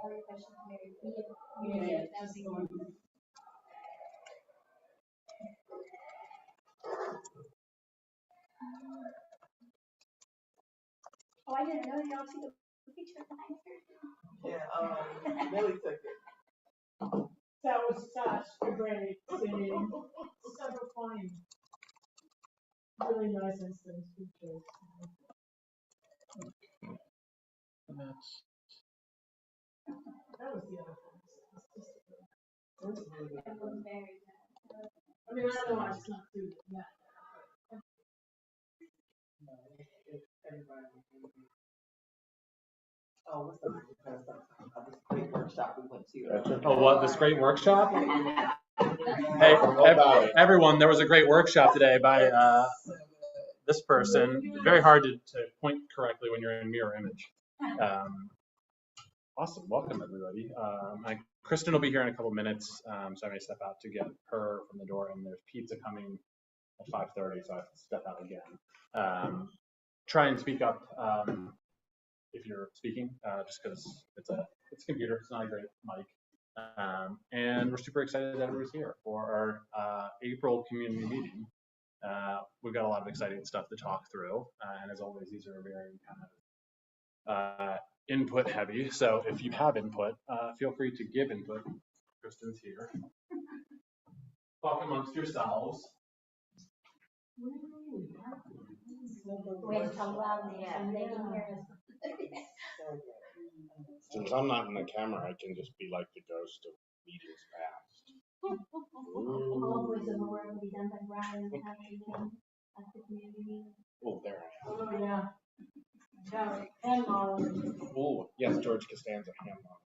Oh, I didn't know y'all see the picture behind her. Yeah, Millie took it. That was such a great scene. So funny. Really nice instant features. That was the other thing. I mean, I don't want to keep doing that. Oh, what's the great workshop we went to? Oh, what, this great workshop? Hey, everyone, there was a great workshop today by this person. Very hard to point correctly when you're in mirror image. Awesome, welcome everybody. Kristen will be here in a couple minutes, so I may step out to get her from the door, and there's pizza coming at 5:30, so I have to step out again. Try and speak up if you're speaking, just because it's a computer, it's not a great mic. And we're super excited that everybody's here for our April community meeting. We've got a lot of exciting stuff to talk through, and as always, these are very kind of input heavy. So if you have input, feel free to give input. Kristen's here. Talk amongst yourselves. We have to talk loud and they can hear us. Since I'm not in the camera, I can just be like the ghost of meetings past. All voiceover work will be done by Brian at the community. Oh, there I am. Oh, yeah. And model. Oh, yes, George Costanza, hand model.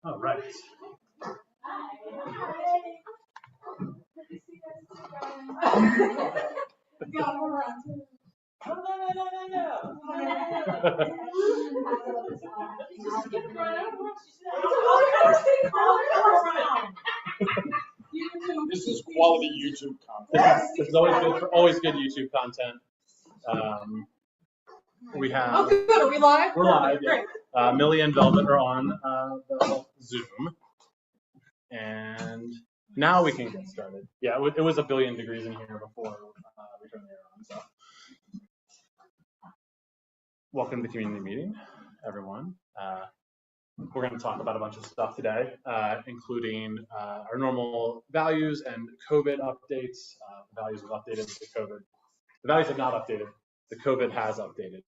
All right. This is quality YouTube content. This is always good YouTube content. We have. Oh, good. Are we live? We're live. Yeah. Millie and Velvet are on the Zoom, and now we can get started. Yeah, it was a billion degrees in here before we turned the air on. So, welcome to the community meeting, everyone. We're going to talk about a bunch of stuff today, including our normal values and COVID updates. The values have updated with the COVID. The values have not updated. The COVID has updated,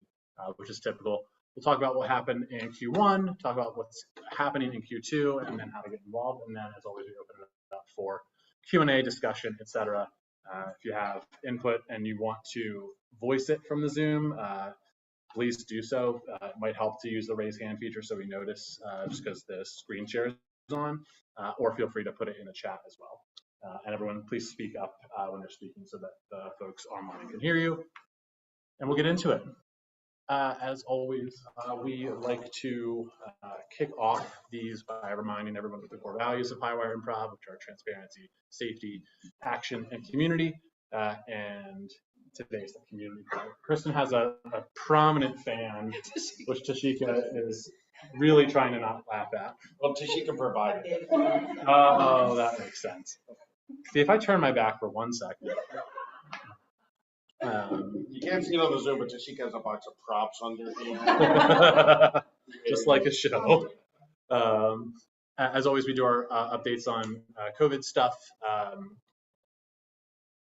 which is typical. We'll talk about what happened in Q1, talk about what's happening in Q2, and then how to get involved. And then, as always, we open it up for Q&A, discussion, etc. If you have input and you want to voice it from the Zoom, please do so. It might help to use the raise hand feature so we notice just because the screen share is on, or feel free to put it in the chat as well. And everyone, please speak up when you're speaking so that the folks online can hear you. And we'll get into it. As always, we like to kick off these by reminding everyone of the core values of Highwire Improv, which are transparency, safety, action, and community. And today's the community part. Kristen has a prominent fan, which Tashika is really trying to not laugh at. Well, Tashika provided it. Oh, that makes sense. See, if I turn my back for 1 second. You can't see it on the Zoom, but Tashika has a box of props under here. Just like a show. As always, we do our updates on COVID stuff.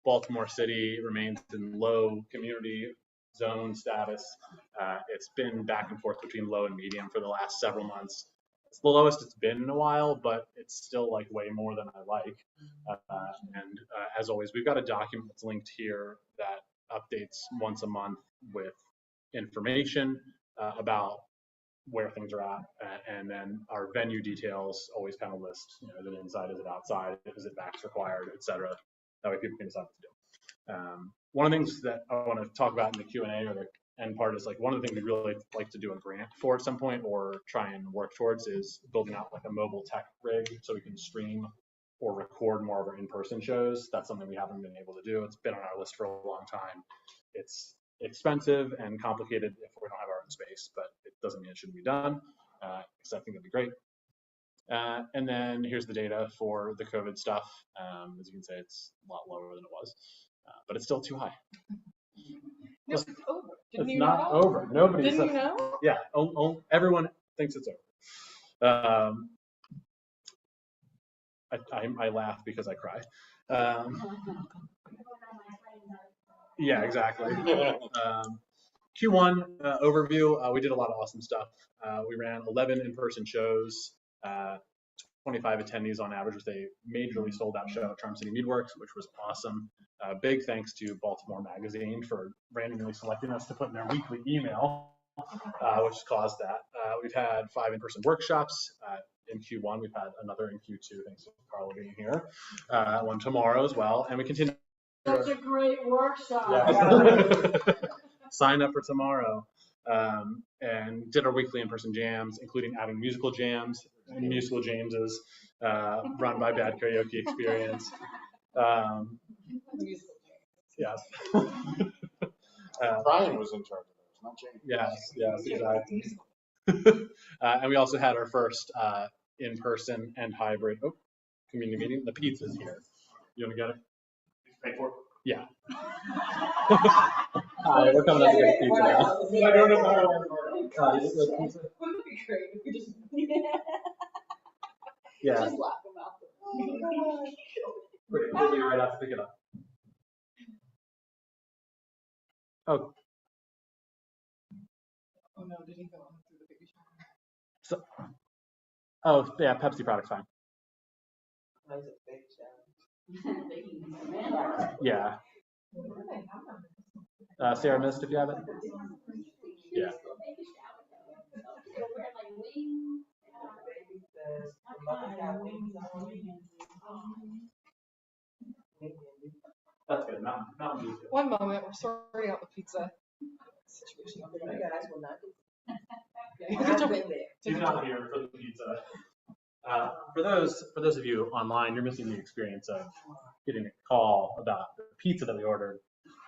Baltimore City remains in low community zone status. It's been back and forth between low and medium for the last several months. It's the lowest it's been in a while, but it's still like way more than I like. And as always, we've got a document that's linked here that updates once a month with information about where things are at, and then our venue details always kind of list, you know, is it inside, is it outside, is it vax required, etc. That way people can decide what to do. One of the things that I want to talk about in the Q&A or the end part is like one of the things we really like to do a grant for at some point or try and work towards is building out like a mobile tech rig so we can stream or record more of our in-person shows. That's something we haven't been able to do. It's been on our list for a long time. It's expensive and complicated if we don't have our own space, but it doesn't mean it shouldn't be done. Because I think it'd be great. And then here's the data for the COVID stuff. As you can say, it's a lot lower than it was, but it's still too high. No, it's over. Didn't It's you not know? over. Nobody Didn't said. you know? Yeah, everyone thinks it's over. I laugh because I cry. Yeah, exactly. Q1 overview, we did a lot of awesome stuff. We ran 11 in-person shows, 25 attendees on average, with a majorly sold out show at Charm City Meadworks, which was awesome. Big thanks to Baltimore Magazine for randomly selecting us to put in their weekly email, which caused that. We've had 5 in-person workshops in Q1. We've had another in Q2, thanks to Carla being here. One tomorrow as well, and we continue. Such a great workshop. Yeah. Sign up for tomorrow. And did our weekly in-person jams, including adding musical jams and musical Jameses, run by Bad Karaoke Experience. Yes. Brian was in charge of those, not James. Yes, exactly. And we also had our first in-person and hybrid community meeting. The pizza's here. You want to get it? Pay for it? Yeah. Hi, we're coming up to get a pizza now. I don't know how to work. Wouldn't it be great if we just Yeah. just laugh about it? We'll be right out to pick it up. Oh, Oh no, did he go on through the baby shower? oh yeah, Pepsi product's fine. Yeah. What do they have? Sarah Mist, if you have it. Yeah. That's good. Not Dew. One moment, we're sorting out the pizza situation. He's not here for the pizza. For those of you online, you're missing the experience of getting a call about the pizza that we ordered,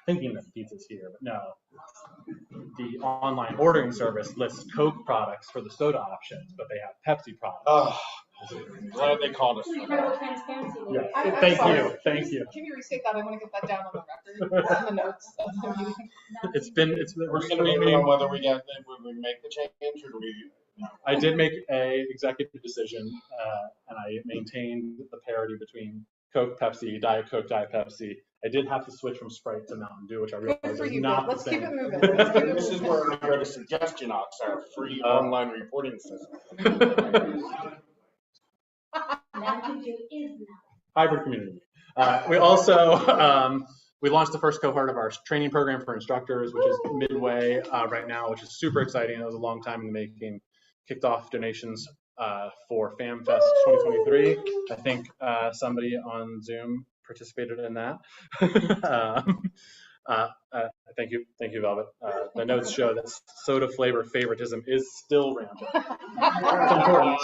thinking that the pizza's here, but no. The online ordering service lists Coke products for the soda options, but they have Pepsi products. Oh, glad they called us. Incredible transparency. Yeah. I'm Thank sorry. you. Thank you. Can you restate that? I want to get that down on the record, in the notes of the meeting. We're We're gonna vote on whether we make the change or do we? I did make a executive decision, and I maintained the parity between Coke, Pepsi, Diet Coke, Diet Pepsi. I did have to switch from Sprite to Mountain Dew, which I Good realized for is you, not Let's the keep same. it moving. Let's keep it This is moving. where I go to Suggestion Ox, our free online reporting system. Mountain Dew is now. Hybrid community. We also we launched the first cohort of our training program for instructors, which is midway right now, which is super exciting. It was a long time in the making. Kicked off donations for FamFest 2023. I think somebody on Zoom participated in that. Thank you, Velvet. The notes show that soda flavor favoritism is still rampant. It's important.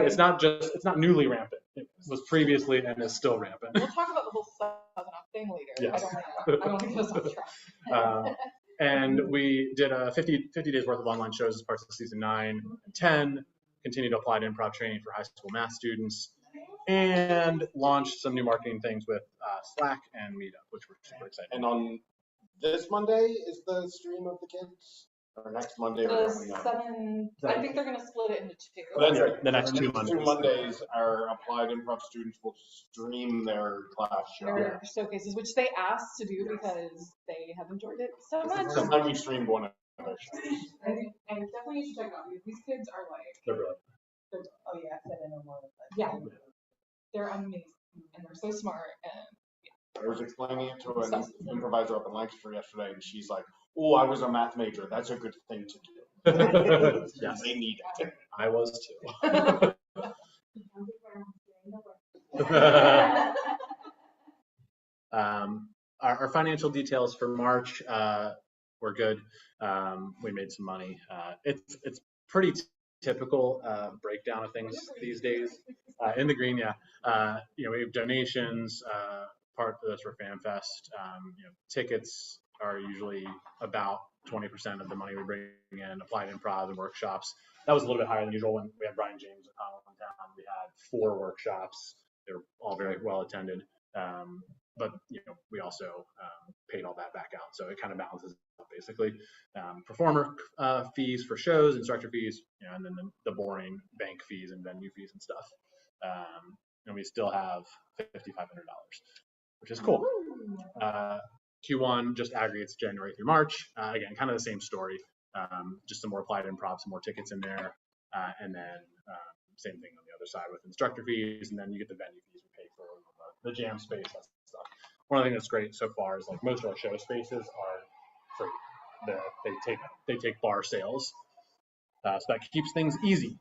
It's not newly rampant. It was previously and is still rampant. We'll talk about the whole 7-Up thing later. Yes. I don't want to get us off track. And we did 50 days worth of online shows as part of season 9 and 10, continued to apply to improv training for high school math students, and launched some new marketing things with Slack and Meetup, which we're super excited And on this Monday is the stream of the kids, or next Monday, or don't we know? I think they're going to split it into 2. Then the next 2 Two Mondays. Mondays, our applied improv students will stream their class show. Their showcases, which they asked to do because they have enjoyed it so much. Sometime we streamed one of their shows. And definitely you should check out because these kids are like, They're brilliant. oh yeah, I said it in one. Yeah, they're amazing and they're so smart and I was explaining it to an improviser up in Lancaster yesterday, and she's like, "Oh, I was a math major. That's a good thing to do." Yes, They need it. I was too. Our financial details for March were good. We made some money. It's pretty typical breakdown of things these days. In the green, yeah. We have donations. Part of this for FanFest. Tickets are usually about 20% of the money we bring in. Applied improv and workshops. That was a little bit higher than usual when we had Brian James O'Connell in town. We had 4 workshops. They were all very well attended. But we also paid all that back out, so it kind of balances out basically. Performer fees for shows, instructor fees, and then the boring bank fees and venue fees and stuff. And we still have $5,500, which is cool. Q1 just aggregates January through March. Again, kind of the same story. Just some more applied improv, some more tickets in there, and then same thing on the other side with instructor fees, and then you get the venue fees we pay for the jam space, that stuff. One of the things that's great so far is like most of our show spaces are free. They take bar sales, so that keeps things easy.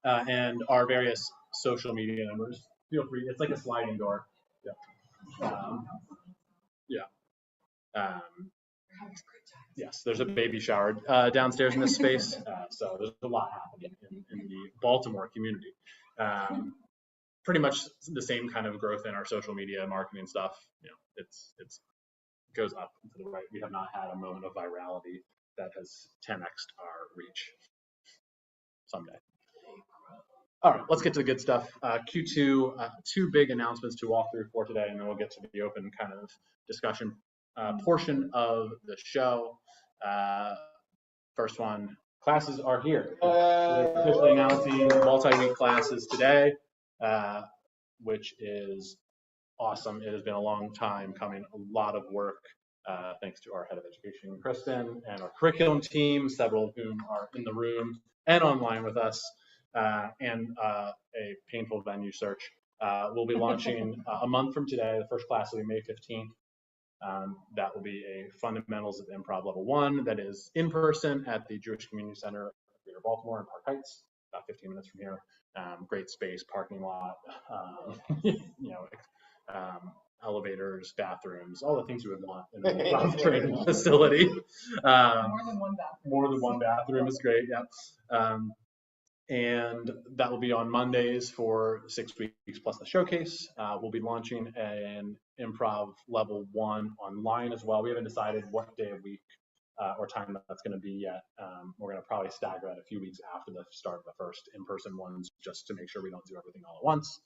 And our various social media numbers, feel free. It's like a sliding door. Yes, there's a baby shower downstairs in this space, so there's a lot happening in the Baltimore community. Pretty much the same kind of growth in our social media marketing stuff. It's goes up and to the right. We have not had a moment of virality that has 10x'd our reach. Someday. All right, let's get to the good stuff. Q2, 2 big announcements to walk through for today, and then we'll get to the open kind of discussion portion of the show. First one, classes are here. We're officially announcing multi-week classes today, which is awesome. It has been a long time coming, a lot of work, thanks to our head of education, Kristen, and our curriculum team, several of whom are in the room and online with us, and a painful venue search. We'll be launching a month from today. The first class will be May 15th. That will be a Fundamentals of Improv Level 1 that is in person at the Jewish Community Center of Greater Baltimore in Park Heights, about 15 minutes from here. Great space, parking lot, elevators, bathrooms, all the things you would want in an improv training facility. More than one bathroom. More than one bathroom is great, yeah. And that will be on Mondays for 6 weeks plus the showcase. We'll be launching an Improv Level 1 online as well. We haven't decided what day of week or time that's going to be yet. We're going to probably stagger that a few weeks after the start of the first in-person ones, just to make sure we don't do everything all at once.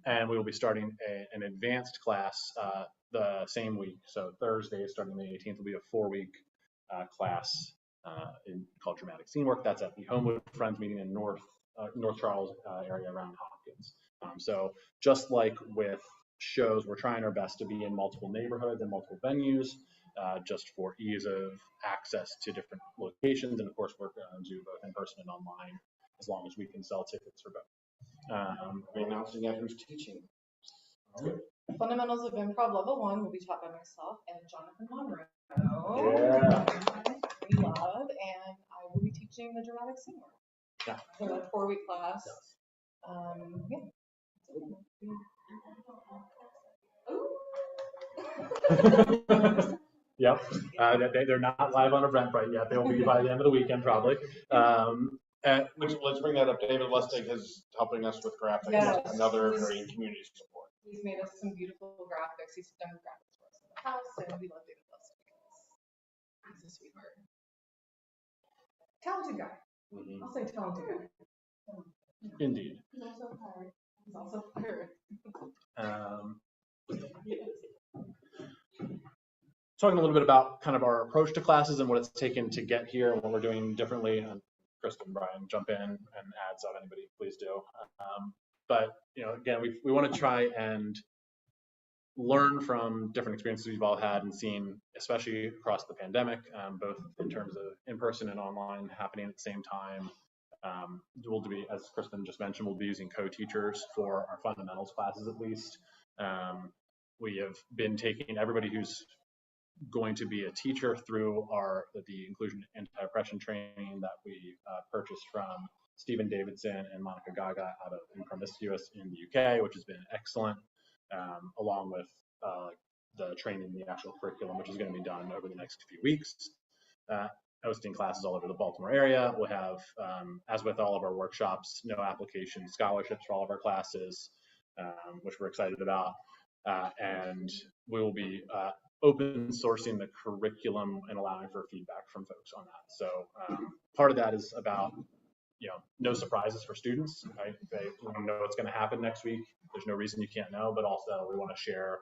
And we will be starting an advanced class the same week. So Thursday, starting May 18th, will be a 4-week class called Dramatic Scene Work. That's at the Homewood Friends meeting in North Charles area around Hopkins. So just like with shows, we're trying our best to be in multiple neighborhoods and multiple venues, just for ease of access to different locations. And of course, we're going to do both in person and online, as long as we can sell tickets for both. We're announcing yet who's teaching. Fundamentals of Improv Level 1 will be taught by myself and Jonathan Monroe. Yeah. We love, and I will be teaching the dramatic scene work. Yeah. So a 4-week class. Yep. They're not live on Eventbrite yet. They will be by the end of the weekend, probably. Let's bring that up. David Lustig is helping us with graphics. Yes. Another great community support. He's made us some beautiful graphics. He's done graphics for us in the house, and we love David Lustig. He's a sweetheart. Talented guy. Mm-hmm. I'll say talented guy. Indeed. He's also fired. He's also fired. Talking a little bit about kind of our approach to classes and what it's taken to get here and what we're doing differently. And Kristen and Brian, jump in and add stuff. Anybody, please do. But again, we want to try and learn from different experiences we've all had and seen, especially across the pandemic, both in terms of in-person and online happening at the same time. We'll be, as Kristen just mentioned, we'll be using co-teachers for our fundamentals classes at least. We have been taking everybody who's going to be a teacher through the inclusion anti-oppression training that we purchased from Stephen Davidson and Monica Gaga out of Impromiscuous in the UK, which has been excellent, along with the training in the actual curriculum, which is going to be done over the next few weeks. hosting classes all over the Baltimore area. We'll have, as with all of our workshops, no application scholarships for all of our classes, which we're excited about. And we will be open sourcing the curriculum and allowing for feedback from folks on that. So part of that is about, no surprises for students, right? They want to know what's going to happen next week. There's no reason you can't know, but also we want to share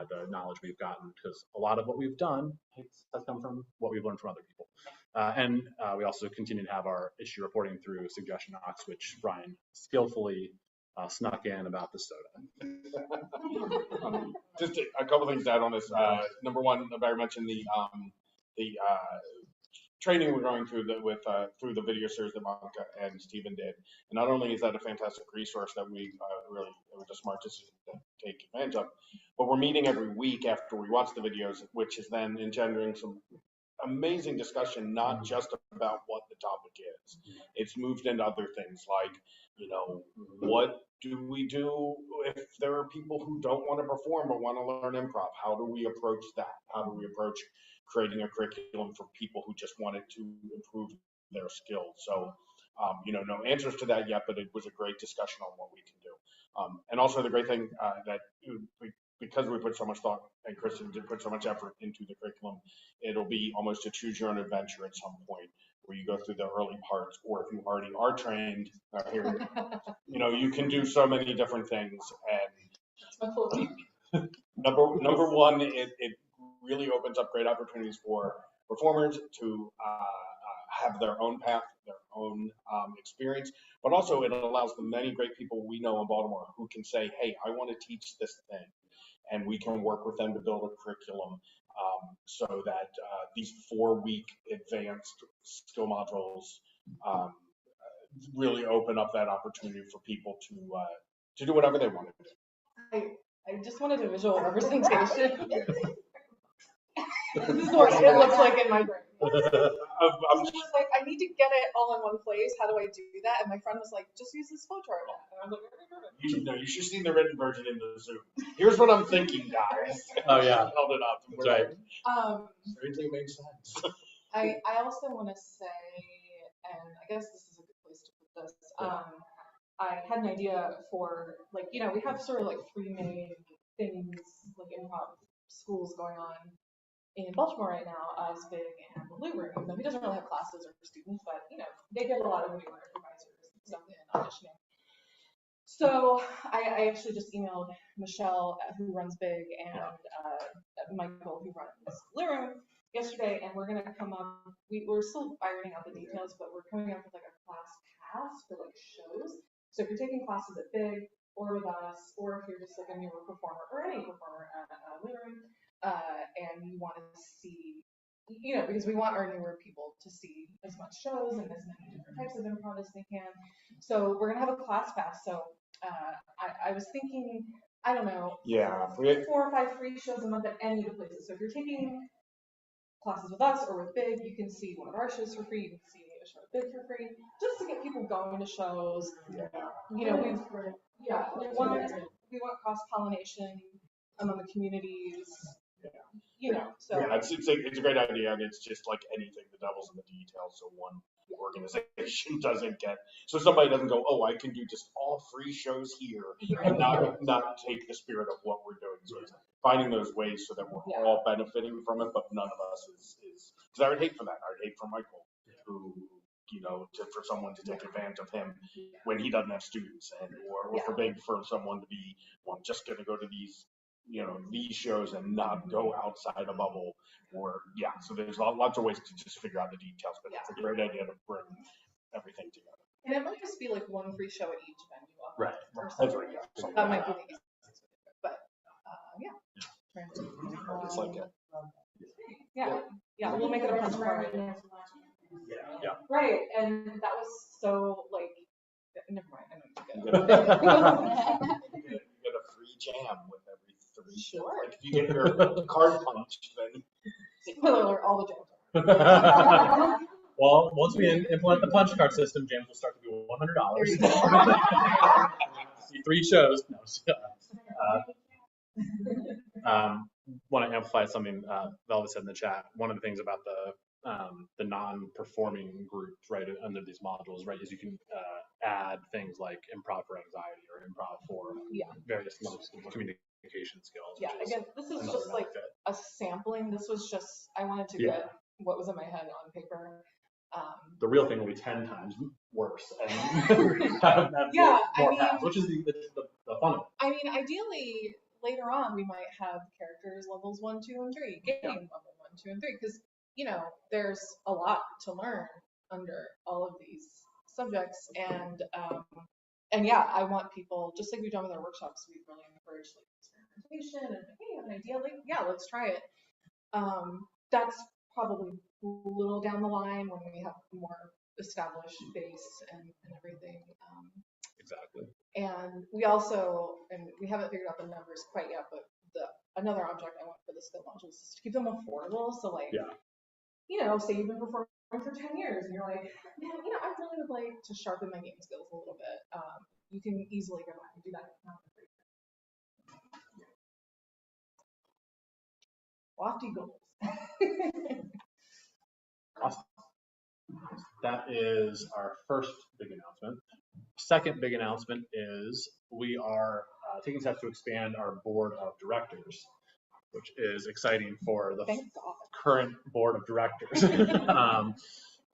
the knowledge we've gotten, because a lot of what we've done has come from what we've learned from other people. And we also continue to have our issue reporting through Suggestion Ox, which Brian skillfully snuck in about the soda. Just a couple things to add on this. Number one, Barry mentioned the training we're going through through the video series that Monica and Stephen did. And not only is that a fantastic resource that it was a smart decision to take advantage of, but we're meeting every week after we watch the videos, which is then engendering some amazing discussion, not just about what the topic is. It's moved into other things like, what do we do if there are people who don't want to perform but want to learn improv? How do we approach that? How do we approach creating a curriculum for people who just wanted to improve their skills? So, no answers to that yet, but it was a great discussion on what we can do. And also the great thing that because we put so much thought, and Kristen did put so much effort into the curriculum, it'll be almost a choose your own adventure at some point, where you go through the early parts, or if you already are trained, you can do so many different things. And number one, it really opens up great opportunities for performers to have their own path, their own experience, but also it allows the many great people we know in Baltimore who can say, hey, I want to teach this thing, and we can work with them to build a curriculum so that these 4-week advanced skill modules really open up that opportunity for people to do whatever they want to do. I just wanted a visual representation. This is what it looks like in my brain. She was like, I need to get it all in one place. How do I do that? And my friend was like, just use this flowchart. And I was like, you should see the written version in the Zoom. Here's what I'm thinking, guys. Oh yeah, held it up. That's right. Strangely makes sense. I also want to say, and I guess this is a good place to put this. I had an idea for we have sort of 3 main things like improv schools going on in Baltimore right now, Big and the Blue Room. He doesn't really have classes or students, but they get a lot of newer improvisers and stuff in auditioning. So I actually just emailed Michelle, who runs Big, and Michael, who runs Blue Room, yesterday, and we're gonna come up. We're still ironing out the details, but we're coming up with a class pass for shows. So if you're taking classes at Big or with us, or if you're just a newer performer or any performer at Blue Room, and you want to see, because we want our newer people to see as much shows and as many different types of improv as they can. So we're gonna have a class pass. So I was thinking, I don't know, 4 or 5 free shows a month at any of the places. So if you're taking classes with us or with Big, you can see one of our shows for free. You can see a show at Big for free, just to get people going to shows. We want cross-pollination among the communities. So it's a great idea, and it's just like anything, the devil's in the details. So one organization somebody doesn't go, oh, I can do just all free shows here, and not take the spirit of what we're doing. So it's finding those ways so that we're all benefiting from it, but none of us is because I would hate for that. I would hate for Michael, who for someone to take advantage of him when he doesn't have students, or for Big, for someone to be just going to go to these shows and not go outside a bubble, so there's lots of ways to just figure out the details, but it's a great idea to bring everything together. And it might just be one free show at each venue. Right. That's right. That might be the easiest, but It's like it. We'll make it a punch card. Yeah. Right, and that was so never mind. I know you get a free jam with every 3. Sure. If you get your card punched, then spoiler alert, all the jams. Well, once we implement the punch card system, jams will start to be $100. See 3 shows. No. Want to amplify something Velvet said in the chat. One of the things about the the non-performing groups, right, under these modules, right, is you can add things like improv for anxiety or improv for various communication skills. Yeah, again, this is another just like benefit. a sampling. This was just, I wanted to Yeah. get what was in my head on paper. The real thing will be 10 times worse and have Yeah, more I mean, paths, which is the fun of it. I mean, ideally, later on, we might have characters levels 1, 2, and 3, game level 1, 2, and 3, because, you know, there's a lot to learn under all of these subjects. And yeah, I want people, just like we've done with our workshops, we really encourage like experimentation and, hey, you have an idea, like, yeah, let's try it. That's probably a little down the line when we have more established base and everything. Exactly. And we also, and we haven't figured out the numbers quite yet, but another object I want for the skill modules is to keep them affordable. So like, you know, say you've been performing for 10 years and you're like, man, you know, I really would like to sharpen my game skills a little bit. You can easily go back and do that. Lofty goals. Awesome. That is our first big announcement. Second big announcement is we are taking steps to expand our board of directors, which is exciting for the current board of directors.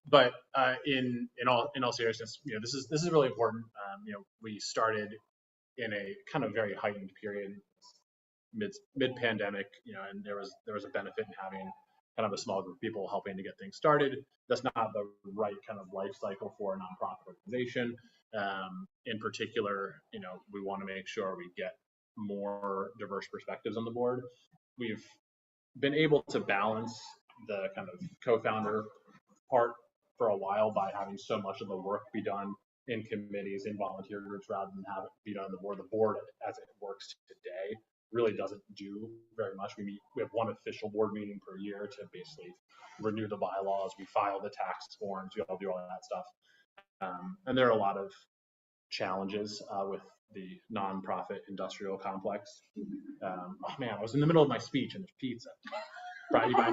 But in all seriousness, you know, this is really important. You know, we started in a kind of very heightened period, mid pandemic, you know, and there was a benefit in having kind of a small group of people helping to get things started. That's not the right kind of life cycle for a nonprofit organization. In particular, you know, we want to make sure we get more diverse perspectives on the board. We've been able to balance the kind of co-founder part for a while by having so much of the work be done in committees, in volunteer groups, rather than have it be done on the board. The board, as it works today, really doesn't do very much. We have one official board meeting per year to basically renew the bylaws. We file the tax forms. We all do all that stuff. And there are a lot of challenges with the nonprofit industrial complex. Oh man, I was in the middle of my speech and there's pizza. Brought you by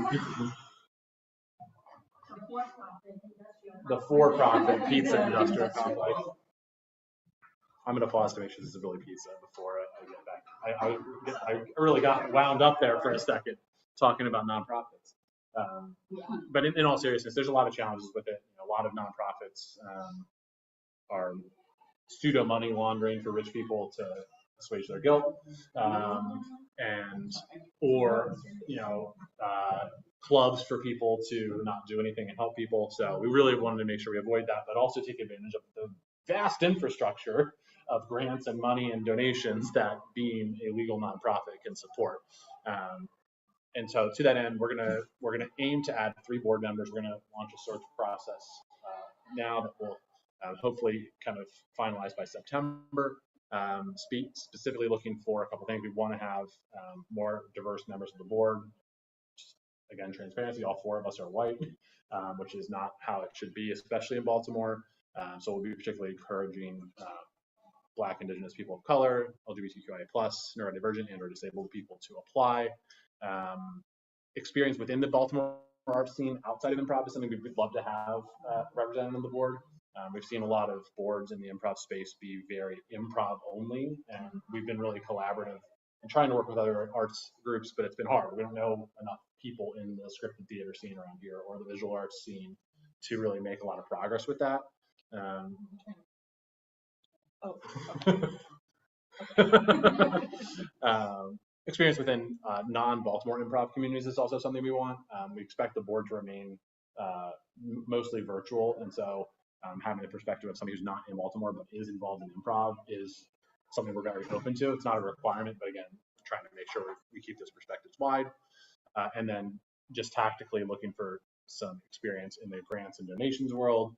the for-profit pizza industrial complex. I'm gonna pause to make sure this is really pizza before I get back. I really got wound up there for a second talking about nonprofits. But in all seriousness, there's a lot of challenges with it. You know, a lot of nonprofits are pseudo money laundering for rich people to assuage their guilt, or you know, clubs for people to not do anything and help people. So we really wanted to make sure we avoid that, but also take advantage of the vast infrastructure of grants and money and donations that being a legal nonprofit can support. And so to that end, we're gonna aim to add 3 board members. We're gonna launch a search process now that will hopefully kind of finalize by September. Specifically looking for a couple things. We want to have more diverse members of the board. Just, again, transparency, all 4 of us are white, which is not how it should be, especially in Baltimore. So we'll be particularly encouraging Black, Indigenous people of color, LGBTQIA+, neurodivergent and or disabled people to apply. Experience within the Baltimore art scene outside of improv is something we'd love to have represented on the board. We've seen a lot of boards in the improv space be very improv only, and we've been really collaborative and trying to work with other arts groups, but it's been hard. We don't know enough people in the scripted theater scene around here or the visual arts scene to really make a lot of progress with that. Experience within non-Baltimore improv communities is also something we want. We expect the board to remain mostly virtual, and so having the perspective of somebody who's not in Baltimore but is involved in improv is something we're very open to. It's not a requirement, but again, trying to make sure we keep those perspectives wide. And then just tactically looking for some experience in the grants and donations world,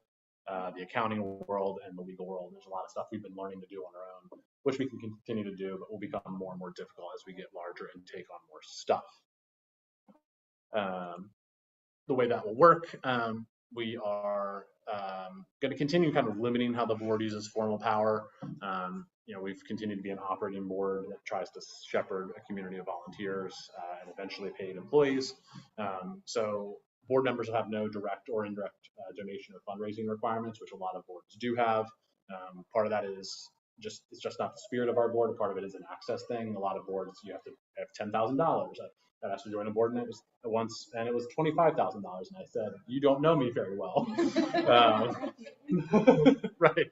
the accounting world, and the legal world. There's a lot of stuff we've been learning to do on our own, which we can continue to do, but will become more and more difficult as we get larger and take on more stuff. The way that will work, we are going to continue kind of limiting how the board uses formal power. You know, we've continued to be an operating board that tries to shepherd a community of volunteers and eventually paid employees. So Board members will have no direct or indirect donation or fundraising requirements, which a lot of boards do have. Part of that is it's just not the spirit of our board. Part of it is an access thing. A lot of boards, you have to have $10,000. I asked to join a board, and it was $25,000, and I said, "You don't know me very well." Right.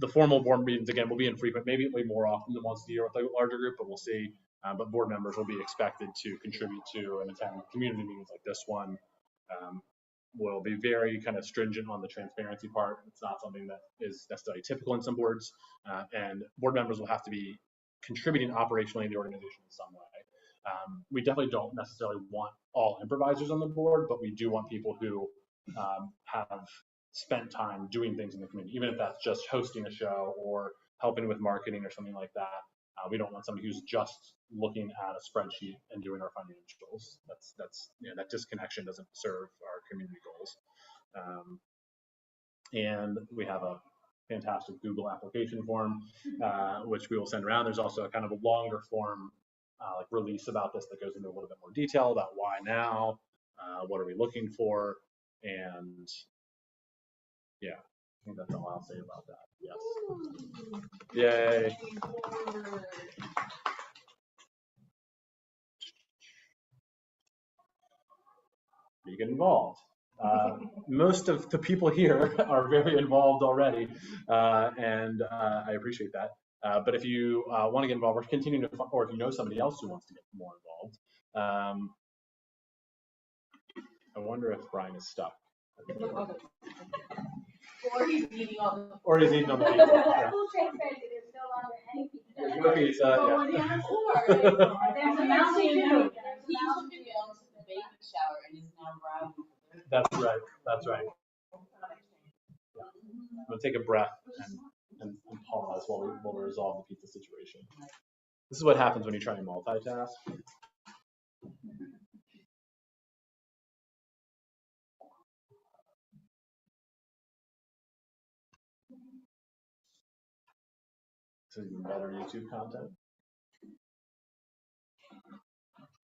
The formal board meetings, again, will be infrequent, maybe it'll be more often than once a year with a larger group, but we'll see. But board members will be expected to contribute to and attend community meetings like this one. We'll be very kind of stringent on the transparency part. It's not something that is necessarily typical in some boards, and board members will have to be contributing operationally to the organization in some way. We definitely don't necessarily want all improvisers on the board, but we do want people who have spent time doing things in the community, even if that's just hosting a show or helping with marketing or something like that. We don't want somebody who's just looking at a spreadsheet and doing our financials. That disconnection doesn't serve our community goals. And we have a fantastic Google application form, which we will send around. There's also a kind of a longer form like release about this that goes into a little bit more detail about why now, what are we looking for, and yeah, I think that's all I'll say about that. Yes. Yay. You get involved. Most of the people here are very involved already, and I appreciate that. But if you want to get involved, we're continuing to, or if you know somebody else who wants to get more involved, I wonder if Brian is stuck. Or he's eating all the. Or he's eating all the pizza. Yeah. Full transparency, there's no longer any pizza. There's no pizza. But when you're on tour, there's a Mountain Dew. He took me out to the baby shower and is now browning. That's right. That's right. Yeah. I'm gonna take a breath and pause while we resolve the pizza situation. This is what happens when you try to multitask. This is even better YouTube content.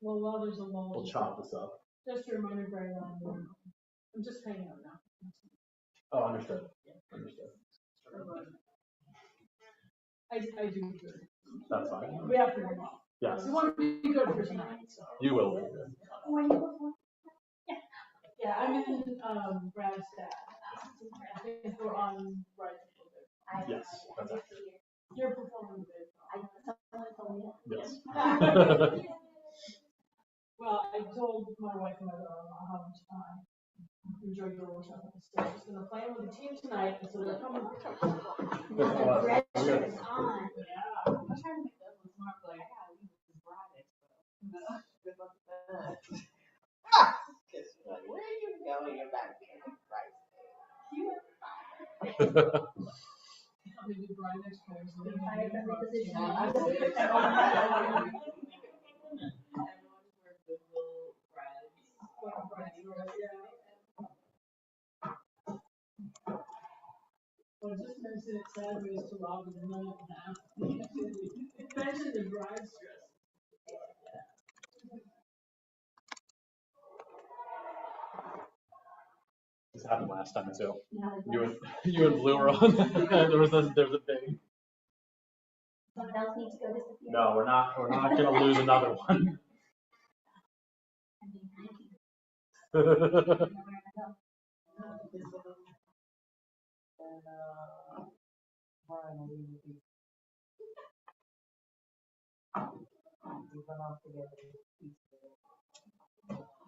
Well, while there's a lull, We'll chop this up. just a reminder, Brian, I'm just hanging out now. Oh, understood. Understood. I do good. That's fine. We have to move on. Yes. We want to be good for tonight. So. You will be good. Yeah, I'm in Brad's dad. I think we're on right. Yes. That's it. You're performing good. Yes. Well, I told my wife and my daughter how much time enjoy your workshop. So I'm just going to play with the team tonight, and so they're coming. The red shirt is on. Yeah. I'm trying to make that one smart, but like, yeah, we just brought it. Good luck with that. Like, where are you going? You're back there. Right. You were fine. Maybe Brian next time. So You're fired from the position. Everyone's wearing goodwill Well, just mention it sideways to Robin and none of that. Mention the drive stress. This happened last time too. No, You and Blue were on. there was a thing. someone else needs to go disappear. No, we're not gonna lose another one.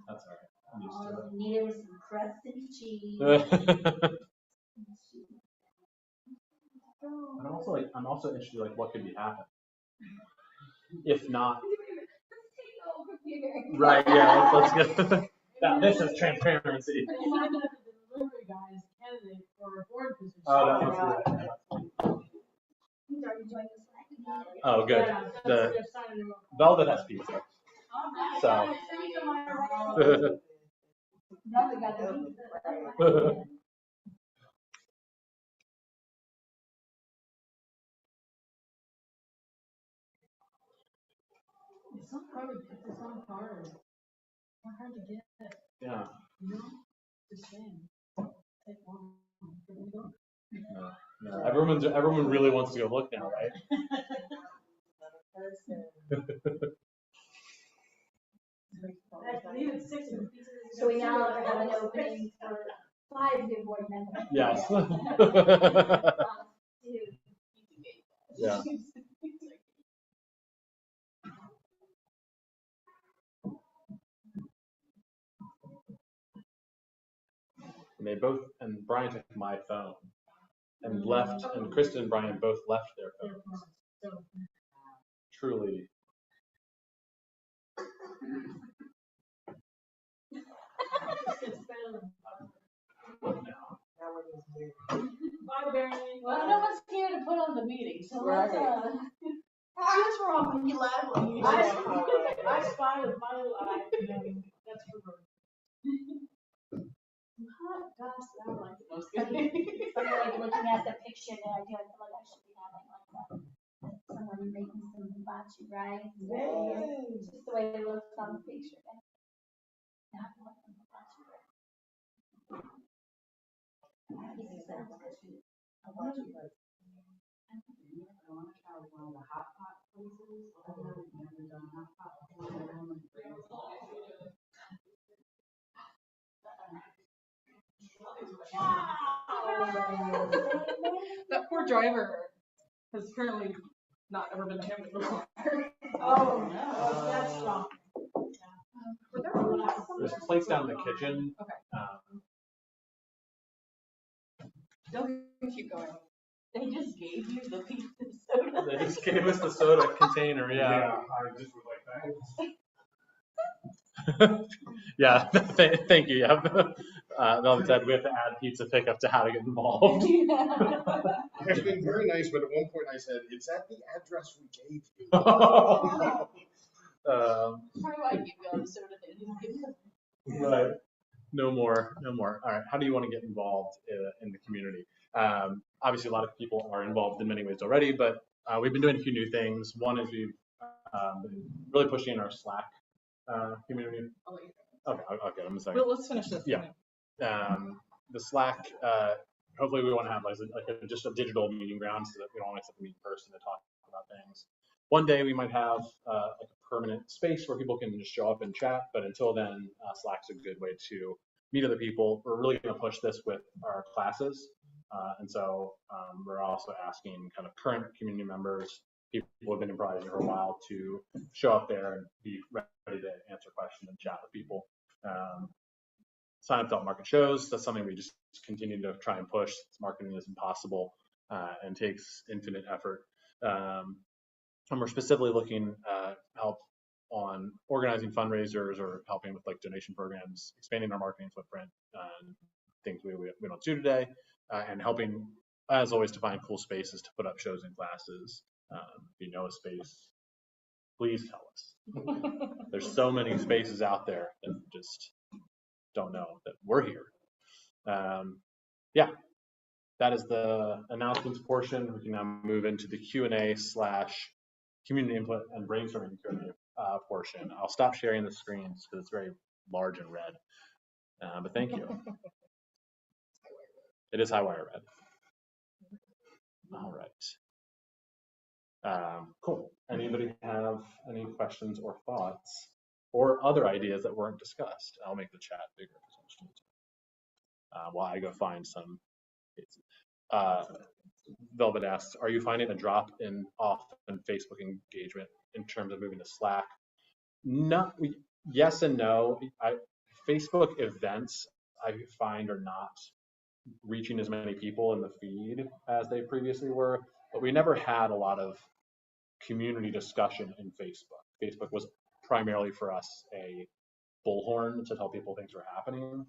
That's all right. I'm used All to you needed was some crust and cheese. it. I'm also interested like what could be happening. If not, right? Yeah. Let's get. Now this is transparency. You might have the delivery guy as a candidate for a board position. Oh, that must be it. He's already joined us. Oh, good. Yeah, The that's signing him up. Velvet has pizza. So. Velvet got the pizza. It's not hard to get. It's not hard. It's not hard to get. Everyone really wants to go look now, right? So we now have an opening for 5 new board members. Yes. Yeah. And Brian took my phone and left, and Kristen and Brian both left their phones. Truly. Bye, Barry. Well, no one's here to put on the meeting, so let's, Choose wrong gladly. I spy with my little eye. That's for her. gosh, I don't like the most. From like looking at the picture that I do, I feel like I should be having like someone making some hibachi rice. It's just the way it looks on the picture. Not like some hibachi rice. This sounds good. I want to try one of the hot pot places. I've never done hot pot. That poor driver has apparently not ever been to Hampton before. Oh, no, that's strong. There's plates down in the kitchen. Okay. Don't keep going. They just gave you the piece of soda. They just gave us the soda container, I just was like that. Yeah, thank you. Yeah. Mel said we have to add pizza pickup to how to get involved. It's been very nice, but at one point I said, "Is that the address we gave you?" Probably why I gave you all the soda they didn't give you. Right. No more. All right. How do you want to get involved in the community? Obviously, a lot of people are involved in many ways already, but we've been doing a few new things. One is we've been really pushing our Slack community. Okay, I'm in a second. Well, let's finish this. Yeah. The Slack, hopefully we want to have just a digital meeting ground so that we don't always have to meet in person to talk about things. One day we might have like a permanent space where people can just show up and chat, but until then, Slack's a good way to meet other people. We're really going to push this with our classes. And so we're also asking kind of current community members, people who have been improvising for a while, to show up there and be ready to answer questions and chat with people. Sign up to help market shows. That's something we just continue to try and push. Marketing is impossible and takes infinite effort. And we're specifically looking help on organizing fundraisers or helping with like donation programs, expanding our marketing footprint, things we don't do today, and helping, as always, to find cool spaces to put up shows and classes. If you know a space, please tell us. There's so many spaces out there that just don't know that we're here. Yeah, that is the announcements portion. We can now move into the Q&A / community input and brainstorming Q&A portion. I'll stop sharing the screens because it's very large and red. But thank you. It is Highwire red. All right. Cool. Anybody have any questions or thoughts or other ideas that weren't discussed? I'll make the chat bigger while I go find some. Velvet asks, are you finding a drop in Facebook engagement in terms of moving to Slack? No, yes and no. Facebook events I find are not reaching as many people in the feed as they previously were, but we never had a lot of community discussion in Facebook. Facebook was primarily for us a bullhorn to tell people things were happening.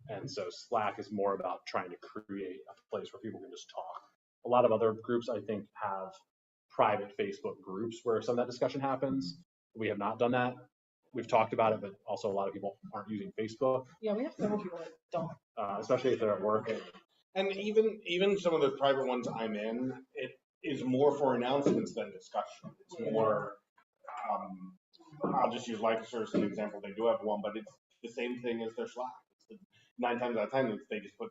And so Slack is more about trying to create a place where people can just talk. A lot of other groups, I think, have private Facebook groups where some of that discussion happens. We have not done that. We've talked about it, but also a lot of people aren't using Facebook. Yeah, we have several people that don't. Especially if they're at work. And even some of the private ones I'm in, it is more for announcements than discussion. It's more, I'll just use LifeServe as an example. They do have one, but it's the same thing as their Slack. 9 times out of 10, they just put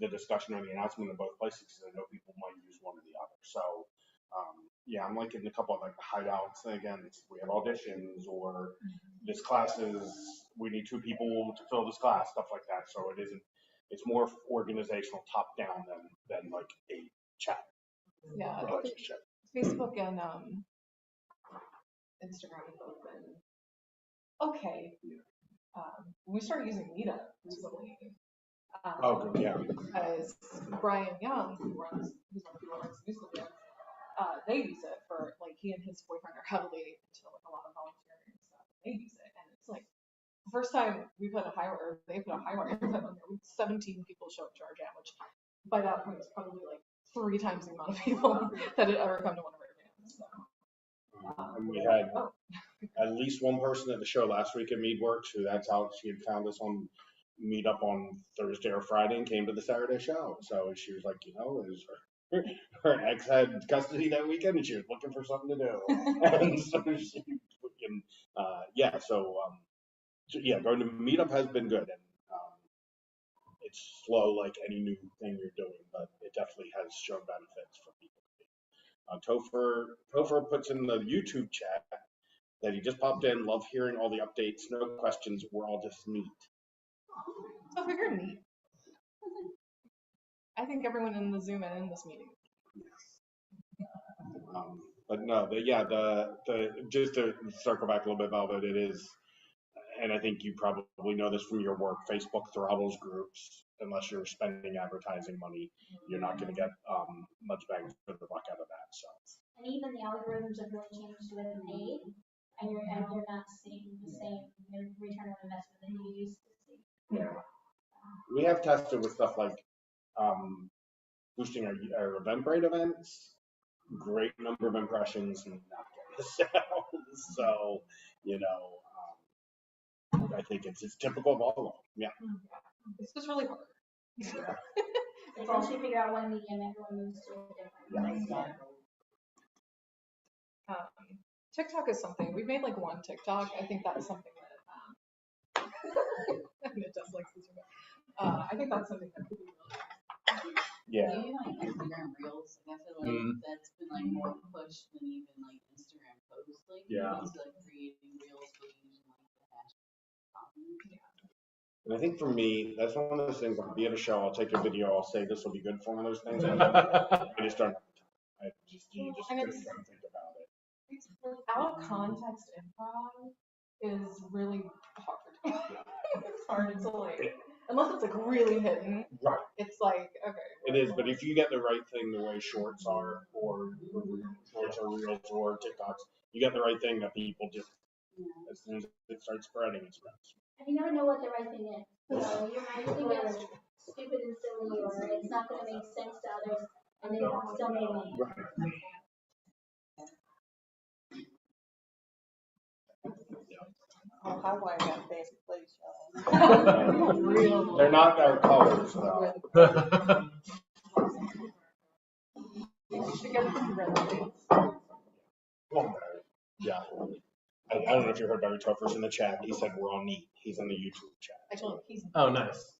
the discussion or the announcement in both places because I know people might use one or the other. So, yeah, I'm like in a couple of like the hideouts. And again, we have auditions or this class is, we need 2 people to fill this class, stuff like that. So it isn't, it's more organizational top down than like a chat Yeah, relationship. Facebook and Instagram have both been okay. We started using Meetup recently. Oh, good, yeah. Because Brian Young, who's one of the people who runs the newsletter, they use it for, like, he and his boyfriend are heavily into like a lot of volunteering and stuff. They use it, and it's like the first time we put a Highwire, they put a Highwire event on there, 17 people show up to our jam, which by that point was probably like 3 times the amount of people that had ever come to one of our jams. So. And we had at least one person at the show last week at Meadworks who that's how she had found us on Meetup on Thursday or Friday and came to the Saturday show. So she was like, you know, it was her ex had custody that weekend and she was looking for something to do. And so she, yeah, so yeah, going to Meetup has been good. And it's slow like any new thing you're doing, but it definitely has shown benefits for people. Topher puts in the YouTube chat that he just popped in. Love hearing all the updates. No questions. We're all just neat. Oh, you're neat. I think everyone in the Zoom and in this meeting. But no, just to circle back a little bit about it, it is, and I think you probably know this from your work, Facebook throttles groups. Unless you're spending advertising money, you're not going to get much bang for the buck out of that. So. And even the algorithms have really changed with paid, and you're not seeing the same return on investment that you used to see. Yeah. We have tested with stuff like boosting our Eventbrite events, great number of impressions, and not getting the sales. So, you know, I think it's typical of all of them. Yeah. It's just really hard. Yeah. Once you figure out one medium, everyone moves to a different place. TikTok is something, we've made like one TikTok. I think that's something that, I mean, it does like I think that's something that could be really. Yeah. Even like Instagram Reels, like I feel like that's been like more pushed than even like Instagram posts. Like, yeah. It's like creating Reels for using like the hashtag. And I think for me, that's one of those things. I'll be at a show, I'll take a video, I'll say this will be good for one of those things. I just don't have the time. You just don't think about it. Out of context improv is really hard. It's hard to like, unless it's like really hidden. Right. It's like, okay. It is, but if you get the right thing, the way shorts are, or shorts or reels or TikToks, you get the right thing that people just, as soon as it starts spreading, it spreads. And you never know what the right thing is. So you might think it's stupid and silly, or it's not going to make sense to others, and then it still may make. Right. Oh, Highwire got fancy place, y'all. They're not our colors, though. Yeah. I don't know if you heard Barry Topher's in the chat. He said we're all neat. He's in the YouTube chat. I told him he's. Oh, nice.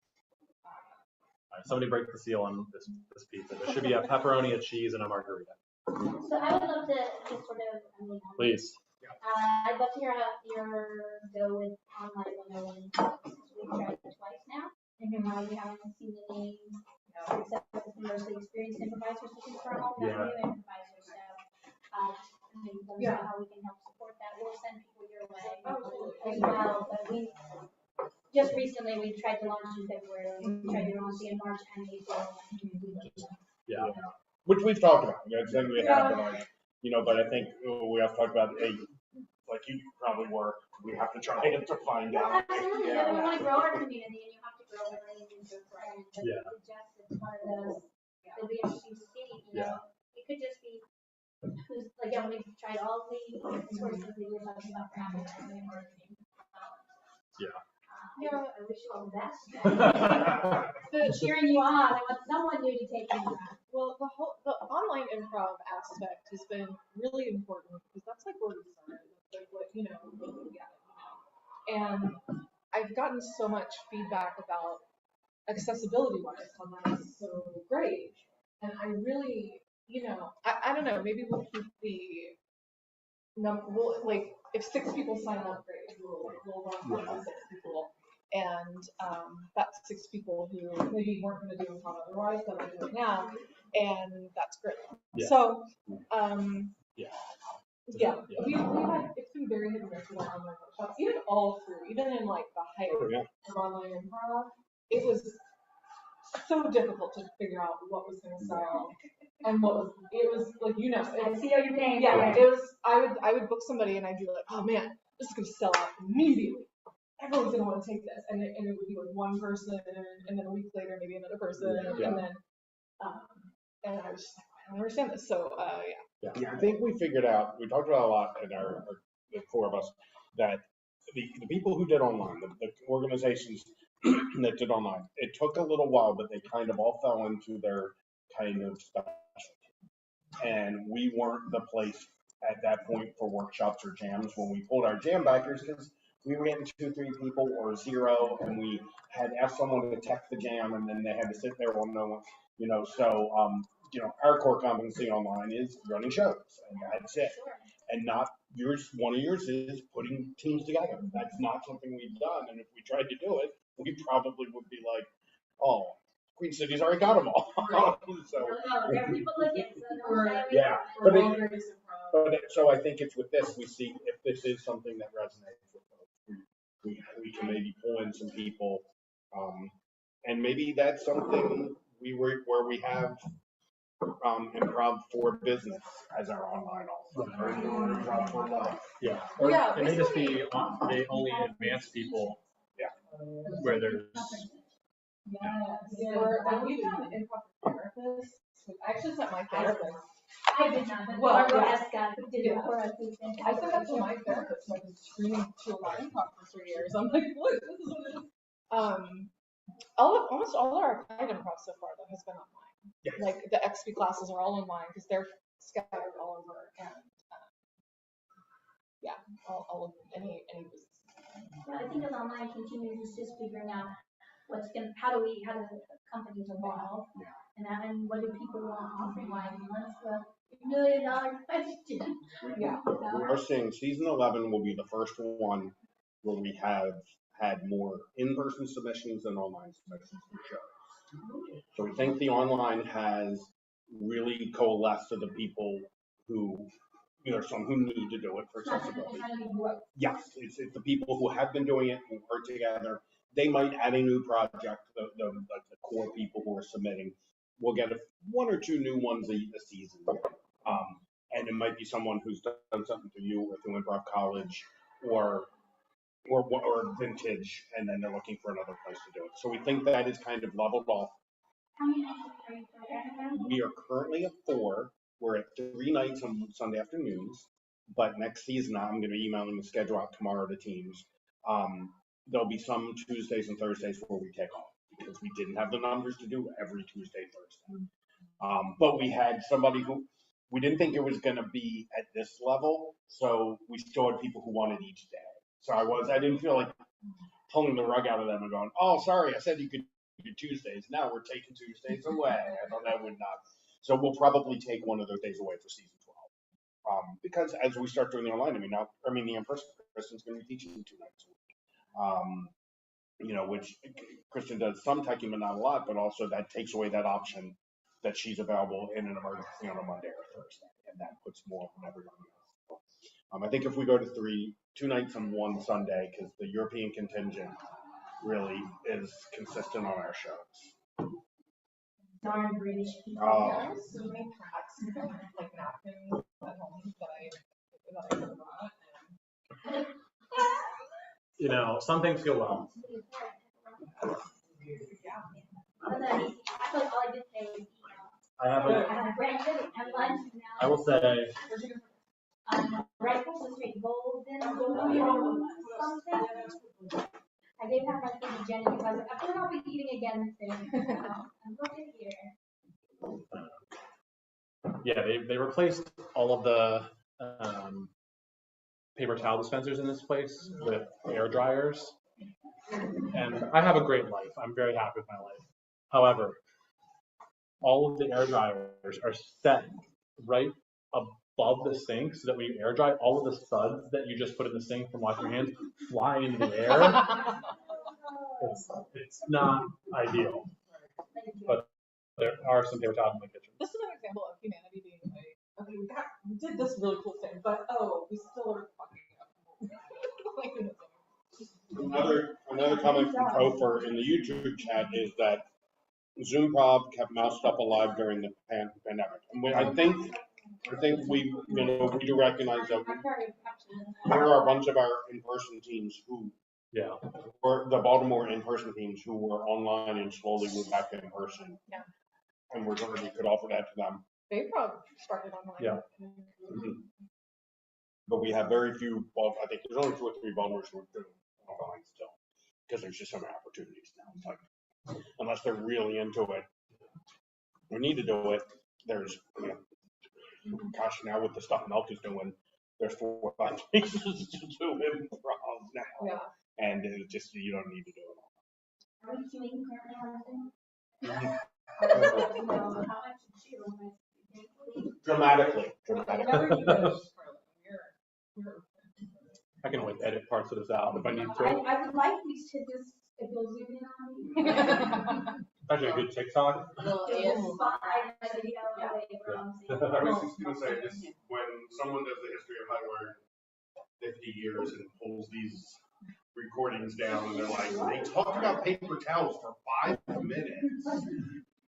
All right, somebody break the seal on this pizza. There should be a pepperoni, a cheese, and a margarita. So I would love to just sort of, Please. I'd love to hear how your go with online 101. We've tried it twice now. We haven't seen the name, except for the mostly experienced improvisers looking for all new improvisers. So, how we can help support that. We'll send people your way as well. But we just recently we tried to launch in February. We tried to launch in March and April. Yeah. Which we've talked about. That's something we have, but but I think we have talked about like you probably were. We have to try to find out. Absolutely. We want to grow our community, and you have to grow it really into a friend. But it's one of those. It'll be interesting to see. It could just be. Again, we've tried all the sources that you were talking about for advertising and marketing. I wish you all the best. Cheering you on. I want someone new to take you. Well, the online improv aspect has been really important because that's like where we started. That's like what and I've gotten so much feedback about accessibility wise, online is so great. And I really, I don't know, maybe we'll keep like, if 6 people sign up, great, we'll run for 6 people. And that's 6 people who maybe weren't going to do improv otherwise, but are doing now, and that's great. Yeah. So, Yeah. we've had, it's been very hit and miss with our online workshops, even all through, even in like the height of online improv, it was so difficult to figure out what was going to sell and it was like, I see how you're paying. yeah, it was, I would book somebody and I'd be like, oh man, this is going to sell out immediately. Everyone's going to want to take this. And it would be like one person, and then a week later, maybe another person. Yeah. And then, and I was just like, I don't understand this. So, Yeah, I think we figured out, we talked about a lot in the 4 of us, that the people who did online, the organizations that did online, it took a little while, but they kind of all fell into their kind of specialty. And we weren't the place at that point for workshops or jams when we pulled our jam backers, because we were getting 2, 3 people or 0, and we had asked someone to tech the jam, and then they had to sit there on no one, so our core competency online is running shows, and that's it. And not one of yours is putting teams together. That's not something we've done, and if we tried to do it, we probably would be like, oh, Queen City's already got them all. So, there are people looking, so yeah, so I think it's with this, we see if this is something that resonates with folks, we can maybe pull in some people, and maybe that's something where we have improv for business as our online also, or improv for life. Yeah. Or it may just be they only advanced people. Yeah. Where there's. and we've done improv for therapists. I actually sent my therapist. I did not, but Well, Barbara yeah. Escott did it for us. I sent that to my therapist, so I've been screaming to about improv for 3 years. I'm like, look, this is what it is. Almost all of our applied improv so far though has been online. Yes. Like the XP classes are all online because they're scattered all over, and all of any business. Yeah, I think as online continues, it's just figuring out how do companies evolve, and what do people want offering? Like, what's the $1 million question? Yeah. We are seeing season 11 will be the first one where we have had more in-person submissions than online submissions for shows. So we think the online has really coalesced to the people who, there's some who need to do it for accessibility. Yes, it's the people who have been doing it, who work together. They might add a new project, the core people who are submitting. We'll get 1 or 2 new ones a season. And it might be someone who's done something through you or through Improv College or Vintage, and then they're looking for another place to do it. So we think that is kind of leveled off. How many nights are you programming? We are currently at 4. We're at 3 nights on Sunday afternoons, but next season I'm going to be emailing the schedule out tomorrow to teams. There'll be some Tuesdays and Thursdays where we take off because we didn't have the numbers to do every Tuesday, Thursday. But we had somebody who we didn't think it was going to be at this level, so we still had people who wanted each day. So I didn't feel like pulling the rug out of them and going, oh, sorry, I said you could do Tuesdays. Now we're taking Tuesdays away. I thought that would not. So we'll probably take one of those days away for season 12. Because as we start doing the online, the in-person, Kristen's going to be teaching 2 nights a week. Which Kristen does some teching, but not a lot, but also that takes away that option that she's available in an emergency on a Monday or Thursday, and that puts more on everyone else. I think if we go to 2 nights and 1 Sunday, because the European contingent really is consistent on our shows. Darn British people. There are so many tracks, like napkins at home that I forgot. Some things go well. I have lunch. I will say. Right across the street, Golden something. I gave half my food to Jenny because I was like, I'm not be eating again soon. I'm looking here. Yeah, they replaced all of the paper towel dispensers in this place with air dryers. And I have a great life. I'm very happy with my life. However, all of the air dryers are set right above the sink so that when you air dry, all of the suds that you just put in the sink from washing your hands fly into the air. It's not ideal, but there are some paper towels in my kitchen. This is an example of humanity being like, okay, we did this really cool thing, but we still are fucking up. Another comment from Topher in the YouTube chat is that Zoomprov kept Mouse Stuff alive during the pandemic. And I think we do recognize that there are a bunch of our in-person teams who, or the Baltimore in-person teams who were online and slowly moved back in person. Yeah. And we could offer that to them. They probably started online. Yeah. Mm-hmm. But we have very few, I think there's only 2 or 3 Baltimore who are doing online still, because there's just so many opportunities now. It's like, unless they're really into it, we need to do it. There's, gosh, now with the stuff Milk is doing, there's 4 or 5 places to do improv now. Yeah. And it's just, you don't need to do it all. Are we doing currently on Zoom? Dramatically. I can always edit parts of this out if I need to. I would like you to just, if you'll zoom in on me. Actually, a good TikTok. A little ASMR. I was just going to say, this, when someone does the history of Highwire 50 years and pulls these recordings down, and they're like, they talked about paper towels for 5 minutes.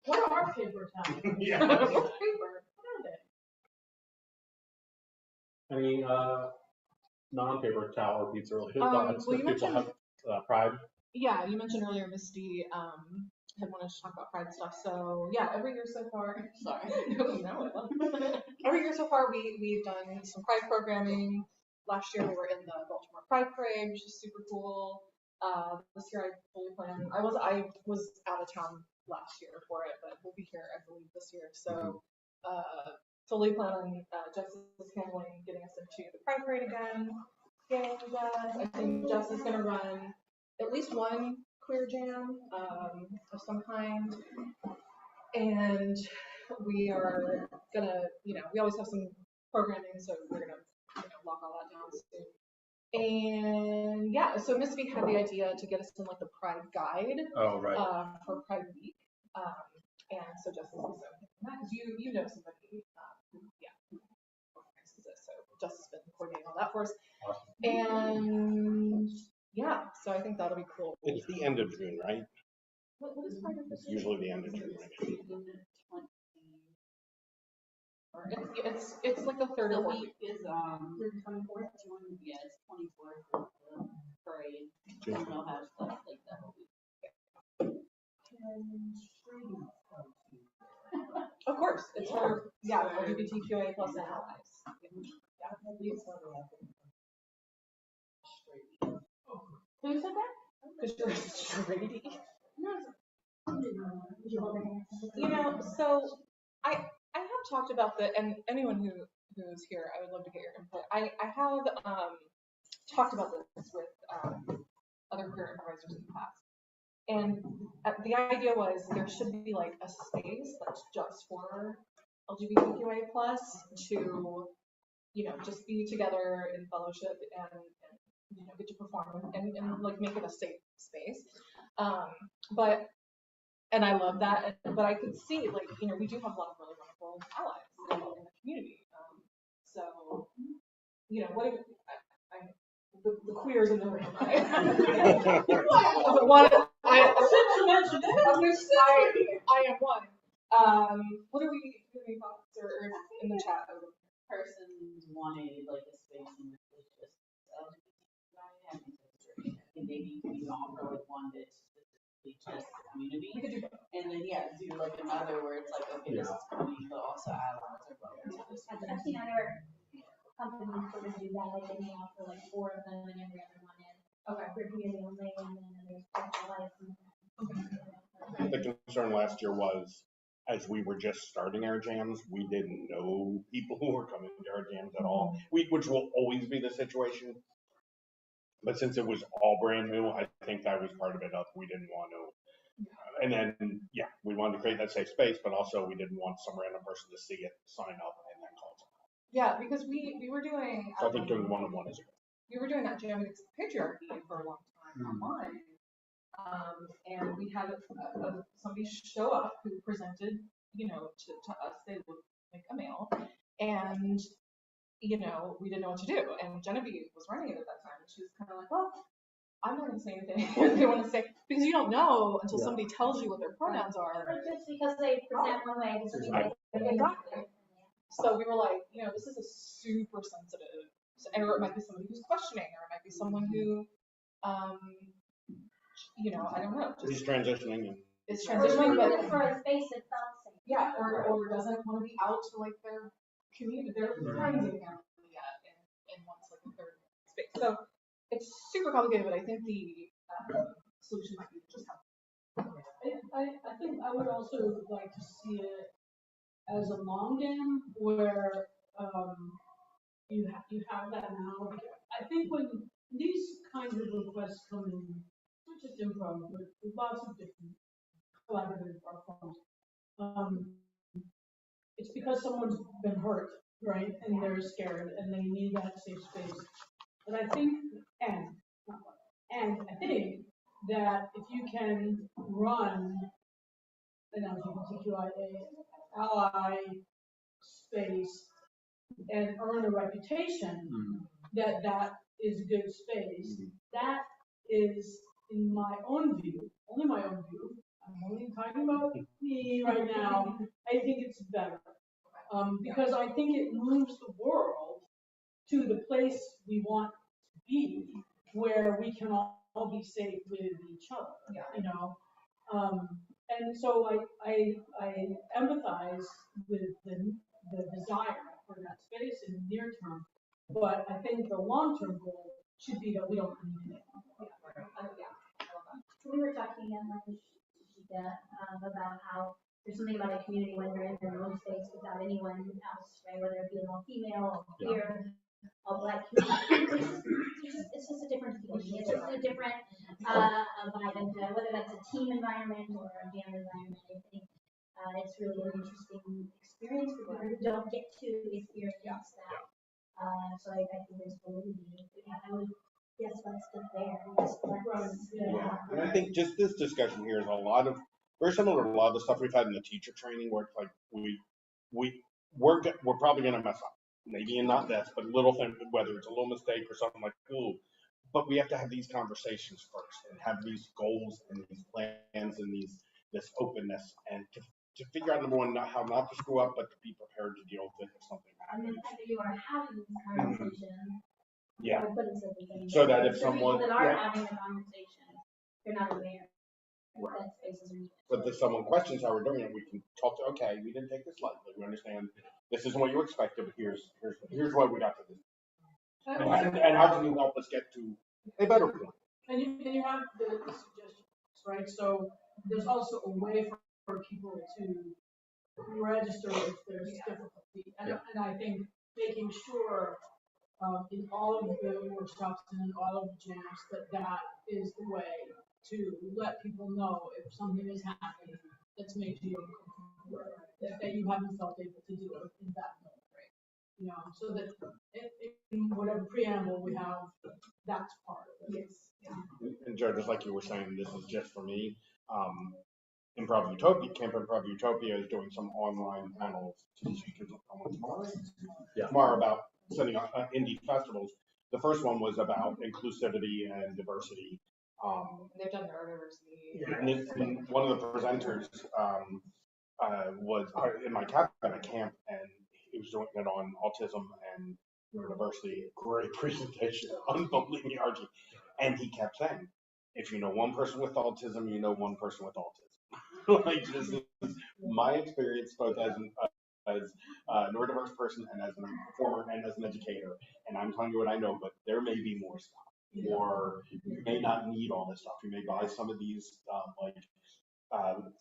What are paper towels? Yeah. Paper. What are they? Any non-paper towel or pizza related Well, thoughts you that people have Pride? Yeah, you mentioned earlier Misty had wanted to talk about Pride stuff. So yeah, every year so far. Sorry, no, every year so far we've done some Pride programming. Last year we were in the Baltimore Pride Parade, which is super cool. This year I fully plan. I was out of town last year for it, but we'll be here I believe this year. So fully plan on Jess's handling getting us into the Pride Parade again. Yay, Jess! I think Jess is gonna run at least one queer jam of some kind, and we are gonna, we always have some programming, so we're gonna lock all that down soon. And yeah, so Misty had the idea to get us in like the Pride guide. Oh, right. For Pride Week, and so Jess is also that because you know somebody who organizes it, so Jess has been coordinating all that for us. Awesome. And yeah, so I think that'll be cool. It's the end of June, right? What is Pride? It's usually the end of June, right? It's like the third The or fourth week is the 24th June. Yeah, it's 24th for the parade. And they'll have stuff like that whole week. Of course, it's for LGBTQIA plus and allies. Who said that? Because you're straight. No. So I have talked about that, and anyone who's here, I would love to get your input. I have talked about this with other queer improvisers in the past. And the idea was there should be like a space that's just for LGBTQIA plus to, just be together in fellowship and get to perform and like make it a safe space. And I love that. But I could see like, we do have a lot of really wonderful allies in the community. So, what if the queers in the room, right? I am one. What are we thoughts or in the chat? Persons wanted like a space in which was just LGBTQI, and maybe we can offer like one that's specifically just the community. And then do like another where it's like, okay, this is community, but also allies are welcome to this. I've seen other companies sort of do that, like they may offer like 4 of them and every other one is for community only, and then there's specialized. The concern last year was, as we were just starting our jams, we didn't know people who were coming to our jams at all, which will always be the situation. But since it was all brand new, I think that was part of it. We didn't want to. And then, yeah, we wanted to create that safe space, but also we didn't want some random person to see it, sign up, and then call us. Yeah, because we were doing. So I think doing one-on-one is good. We were doing that jamming against patriarchy for a long time online, and we had somebody show up who presented, to us. They looked like a male, and we didn't know what to do. And Genevieve was running it at that time, and she was kind of like, well, I'm not going to say anything they want to say, because you don't know until somebody tells you what their pronouns are. Or just because they present one way, doesn't mean they Exactly. So we were like, this is a super sensitive, or it might be somebody who's questioning, or it might be someone who, I don't know. He's transitioning. Is Or transitioning, looking for a space that's not safe. yeah, or doesn't want to be out to like their community, their friends and family yet, and wants like a third space. So it's super complicated, but I think the solution might be just help. I think I would also like to see it as a long game where you have that now. I think when these kinds of requests come in, not just improv, but lots of different collaborative art forms, it's because someone's been hurt, right? And they're scared and they need that safe space. But I think, and I think that if you can run an LGBTQIA ally space and earn a reputation that that is good space, that is, in my own view, only my own view, I'm only talking about me right now, I think it's better. Because I think it moves the world to the place we want to be, where we can all be safe with each other, and so I empathize with the desire for that space in the near term, but I think the long-term goal should be that we don't need it. So we were talking about how there's something about a community when they're in their own space without anyone else, right? Whether it be an all female, or queer, all black community. It's just a different community. It's just a different vibe, and whether that's a team environment or a jam environment, I think it's really an interesting experience for people who don't get to experience that. So I think there's validity. I would guess let's get there. And I think just this discussion here is very similar to a lot of the stuff we've had in the teacher training, where it's like we're probably going to mess up, maybe not this, but little thing, whether it's a little mistake or something like, ooh, but we have to have these conversations first and have these goals and these plans and this openness, and to figure out, number one, how not to screw up, but to be prepared to deal with it if something happens. And the fact that you are having this conversation. Yeah. So that if someone people that are having the conversation, they're not aware. Right. That spaces are needed. But if someone questions how we're doing it, we can talk to, okay, we didn't take this lightly. We understand this isn't what you expected, but here's why we got to this. And how can you help us get to a better point? And you have the suggestions, right? So there's also a way for people to register if there's difficulty. And I think making sure in all of the workshops and in all of the jams that is the way to let people know if something is happening that's made you uncomfortable, that you haven't felt able to do it in that moment, right? So that in whatever preamble we have, that's part of it. Yes. And Jared, just like you were saying, this is just for me. Improv Utopia, Camp Improv Utopia is doing some online panels tomorrow about setting up indie festivals. The first one was about inclusivity and diversity. They've done their diversity. And one of the presenters was in my academic camp, and he was doing it on autism and neurodiversity. Great presentation, unbelievably argy. And he kept saying, if you know one person with autism, you know one person with autism. Like, this is my experience, both as a neurodiverse person and as a performer and as an educator. And I'm telling you what I know, but there may be more stuff. Or you may not need all this stuff. You may buy some of these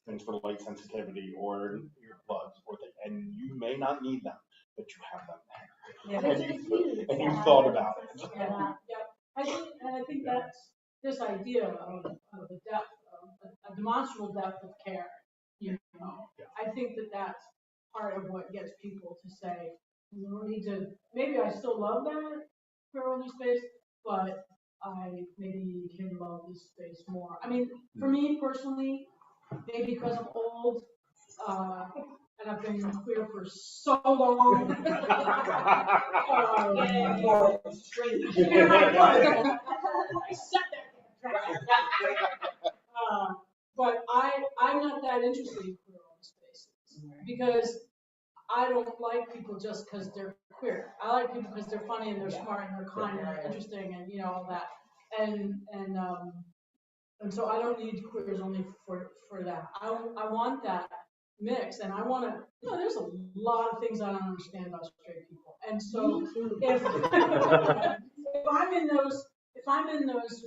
things for light sensitivity or earplugs, and you may not need them, but you have them there. And you've thought about it. I think that's this idea of a depth, a demonstrable depth of care, you know. I think that that's part of what gets people to say, we need to, maybe I still love that queer-only space, but I maybe can love this space more. I mean, for me personally, maybe because I'm old, and I've been queer for so long. More straight. I sat there. But I'm not that interested in queer-only spaces because I don't like people just because they're queer. I like people because they're funny and they're smart and they're kind and they're interesting and you know all that. And so I don't need queers only for that. I want that mix, and I want to. You know, there's a lot of things I don't understand about straight people, and so if if I'm in those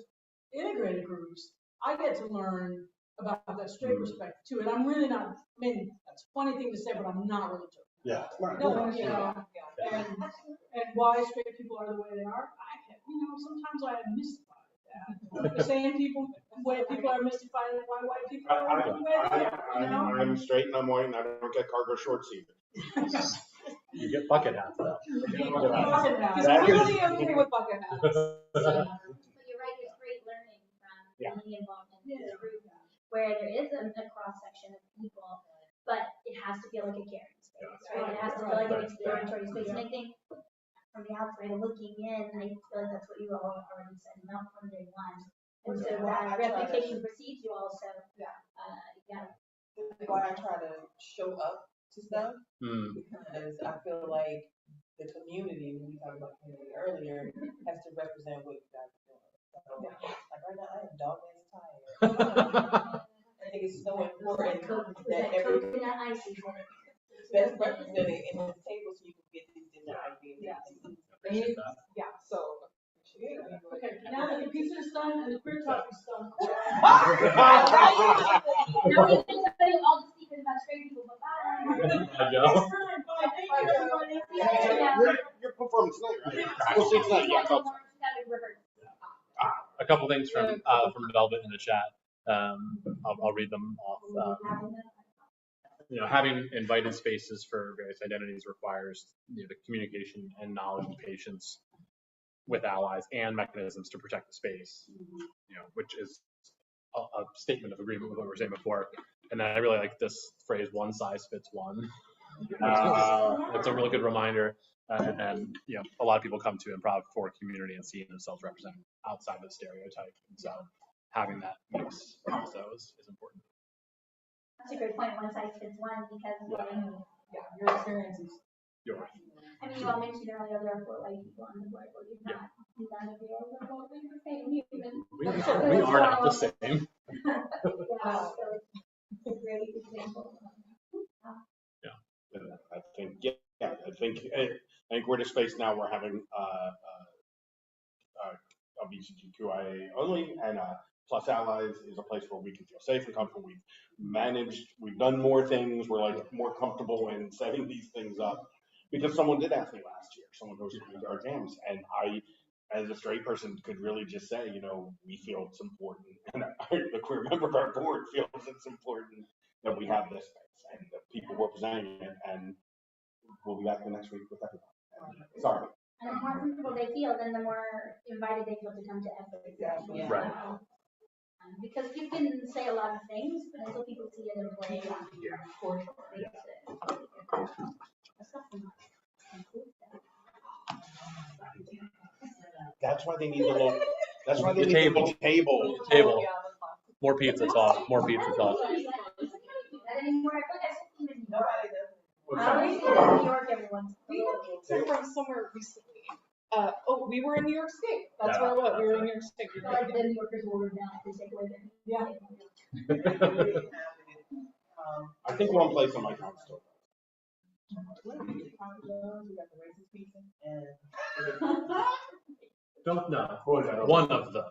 integrated groups, I get to learn about that straight perspective too. And I'm really not. I mean, that's a funny thing to say, but I'm not really joking. Yeah. No, you know, and why straight people are the way they are. Sometimes I am mystified at that. The same way people are mystified at why white people are the way they are. I'm straight and I'm white and I don't get cargo shorts either. You get bucket hats though. Bucket hats. He's really okay with bucket hats. But you're right, there's great learning from being involved in this group where there is a cross section of people, but it has to feel like a caring space, right? It has to feel like an exploratory space. And I think from the outside looking in, I feel like that's what you all already said, not from day one. And so that reputation precedes you also. That's why I try to show up to stuff because I feel like the community, when we talked about community earlier, has to represent what you guys are doing. So, like right now, I am dog-ass tired. I think it's so important that everything that's represented in the table so you can get these different ideas. So. Okay, now that the pizza is done and the queer talk is done. Now we can tell you all the secrets about straight people, but bye. Next time, bye. Thank you, everybody. Your performance tonight, right? We'll see tonight. Yeah, A couple things from Velvet in the chat. I'll read them off. Having invited spaces for various identities requires the communication and knowledge and patience with allies and mechanisms to protect the space, which is a statement of agreement with what we were saying before. And then I really like this phrase, one size fits one. It's a really good reminder. And a lot of people come to improv for community and seeing themselves represented outside the stereotype. And so having that mix also is important. That's a great point. One size fits one because your experience is yours. I mean, you all mentioned earlier there are 4 white people on the board. Well, you're not. None of you are remotely the same human. We are not the same. So it's a great example. I think we're at a space now we're having LGBTQIA only and plus allies is a place where we can feel safe and comfortable. We've done more things. We're like more comfortable in setting these things up because someone did ask me last year. Someone goes to our jams, and I, as a straight person, could really just say, we feel it's important, and the queer member of our board feels it's important that we have this space and the people representing it, and we'll be back the next week with everyone. Sorry. And the more comfortable they feel, then the more invited they feel to come to every session. Right. Because you can say a lot of things, but until people see it in play, That's why they need the little. That's why they The need table. the table. Table. More pizza talk. More pizza talk. Not anymore. I feel like I've seen them in New York. I always see them in New York, everyone. We have pizza from somewhere recently. We were in New York State. That's where I was. We were in New York State. Like the New Yorkers ordered down to take away their. Yeah. I think one place on my town still. Don't know. One of the.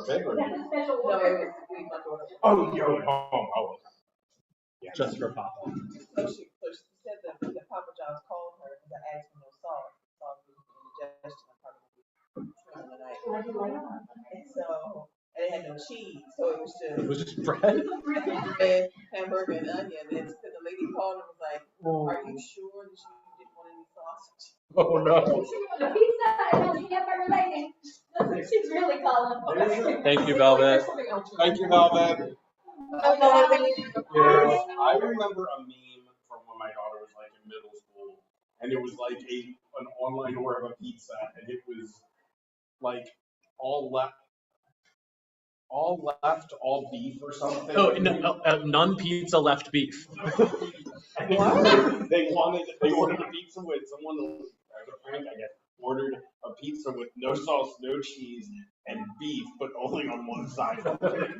Special order. Oh, you're at home. Oh, yeah. Just for Papa. So she said that Papa John's called her because I asked for no salt. Salt was indigestion. And so, and it had no cheese, so it was It was just bread. bread, hamburger, and onion. And so the lady called and was like, "Are you sure that you didn't want any sausage?" Oh no. The pizza and the hamburger lady. That's what she's really calling. Thank you, Velvet. Thank you, Velvet. Yeah. I remember a meme from when my daughter was like in middle school, and it was like an online order of a pizza, and it was like all left, all beef or something. Oh, no, none pizza, left beef. What? They ordered a pizza with someone, as a prank, I guess, ordered a pizza with no sauce, no cheese, and beef, but only on one side of it.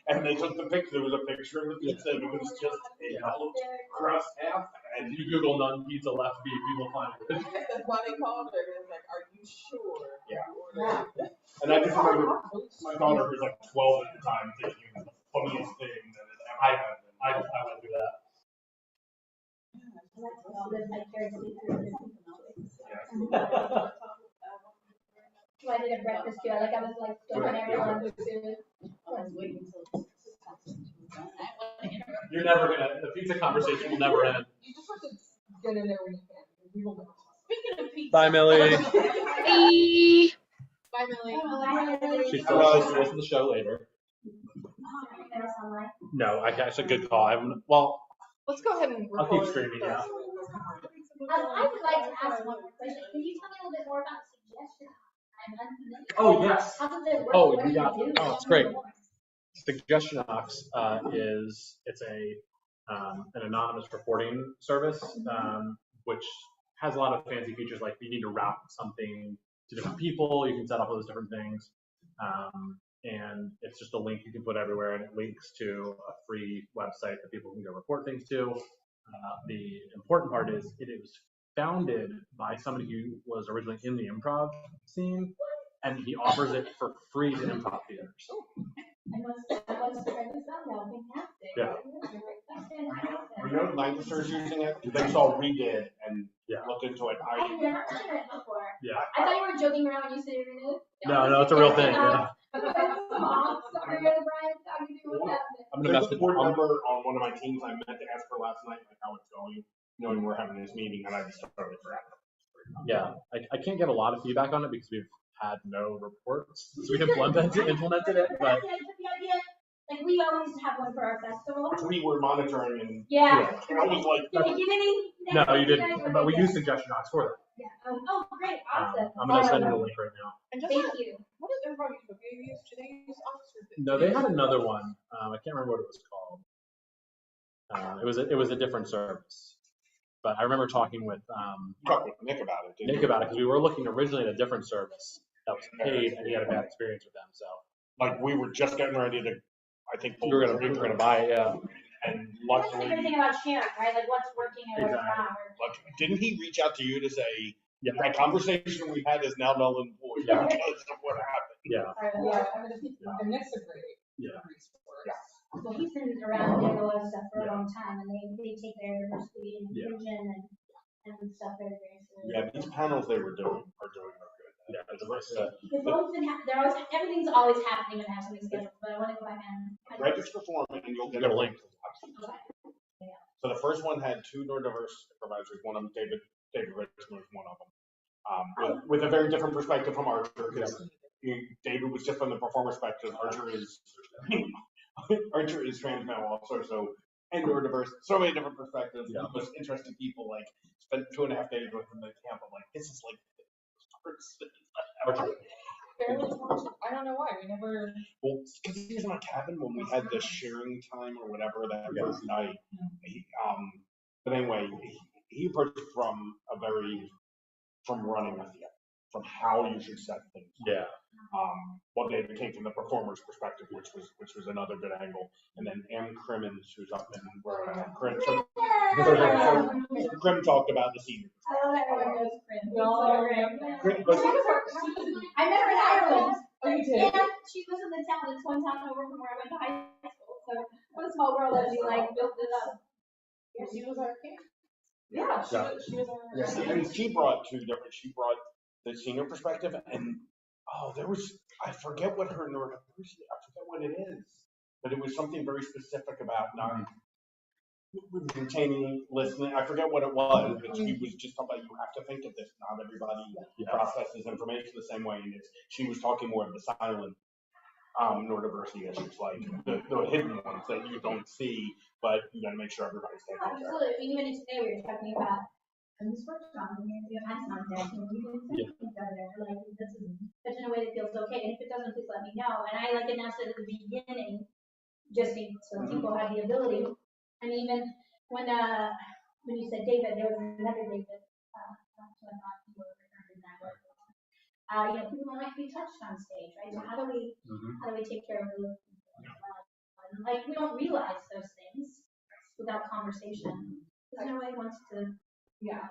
And they took the picture. There was a picture of the pizza, and it was just a yellow crust half. And If you Google none pizza, left beef, you will find it. That's why they called her. It was like, "Are you sure?" Yeah. And I just remember my daughter was like 12 at the time, thinking it was the funniest thing that had ever happened. I went through that. So I did a breakfast too. I was like stoking everyone with food. I was waiting until You're never gonna. The pizza conversation will never end. You just have to get in there when you can. We will never talk. Speaking of pizza. Bye, Millie. Bye, Millie. She still listens to the show later. Online. No, that's a good call. Well, Let's go ahead and I'll record. keep streaming. Yeah. I would like to ask one more question. Can you tell me a little bit more about suggestion? I'm unfamiliar. Oh yes. How does it work? Oh, What do you got. do? Oh, it's great. Suggestionox it's an anonymous reporting service, which has a lot of fancy features like you need to route something to different people. You can set up all those different things, and it's just a link you can put everywhere, and it links to a free website that people can go report things to. The important part is it was founded by somebody who was originally in the improv scene, and he offers it for free to improv theaters. And what's the premise of that? Fantastic. Yeah. That's fantastic. We know Lancaster's using it. They saw we did and looked into it. I've never seen it before. Yeah. I thought you were joking around when you said you're new. No, it's a real thing. Yeah. I'm I'm gonna There's mess a it board up. member on one of my teams I meant to ask her last night, like how it's going, knowing we're having this meeting, and I just totally forgot. Yeah, I can't get a lot of feedback on it because we've had no reports. So we implemented it, but like we always have one for our festival. We were monitoring and Yeah. I was like, Did we get any? no, you didn't. But we use Suggestionox for that. Yeah. Oh, great. Awesome. I'm gonna send you the link right now. And Thank you. What does Improv use? Do they use Oxford? No, they had another one. I can't remember what it was called. It was a different service. But I remember talking with talk with Nick about it. Nick about it because we were looking originally at a different service that was paid, and he had a bad experience with them. So Like we were just getting ready to, I think, we were gonna buy it. Yeah. and That's the luckily, good thing about sharing, right? Like what's working and what's Exactly. not. like, didn't he reach out to you to say Yeah. that conversation we had is now null and void Yeah. because of what happened? Yeah. Yeah, and Nick's a great Yeah. resource. So he's been around doing a lot of stuff for a long time, and they take their diversity and Yeah. inclusion and stuff very seriously. Yeah, these panels they were doing are good. Yeah. It's always been everything's always happening when I have something scheduled, but I want to go back and. Register for them and you'll get Get a a link. Okay. So the first one had two neurodiverse supervisors. One of them, David Richmond was one of them. With a very different perspective from Archer, because David was just from the performer perspective. Archer is trans male also, so and neurodiverse. So many different perspectives. Yeah. The most interesting people. Like spent 2.5 days with them in camp. I'm like, this is like Barely watched it. I don't know why. We never. well, because he was in a cabin when we had the sharing time or whatever that first night. But anyway, he approached it from running with you, from how you should set things. Yeah. Well, David came from the performer's perspective, which was another good angle. And then Ann Crimmins, who's up in where Crim talked about the senior. I love everyone knows Chris. Crim was- I met her in Ireland. Oh, you did? And she lives in the town. It's one town over from where I went to high school. So what a small world that she like built this up. Yeah, she was our camp. Yeah, she was our. And she brought two different. She brought the senior perspective, and there was, I forget what her neurodiversity, I forget what it is, but it was something very specific about not maintaining listening. I forget what it was, but she was just talking about you have to think of this. Not everybody processes information the same way, and she was talking more of the silent neurodiversity issues, like the hidden ones that you don't see, but you got to make sure everybody's taken care of. Absolutely. Even today we were talking about this workshop, and you have contact, and you can say things out there, like this is such in a way that feels okay. And if it doesn't, please let me know. And I announced it at the beginning, just so people have the ability. And even when you said David, there was another David. So I thought you were referring to that way. People might be touched on stage, right? So how do we take care of those people? Like we don't realize those things without conversation. Because nobody wants to. Yeah,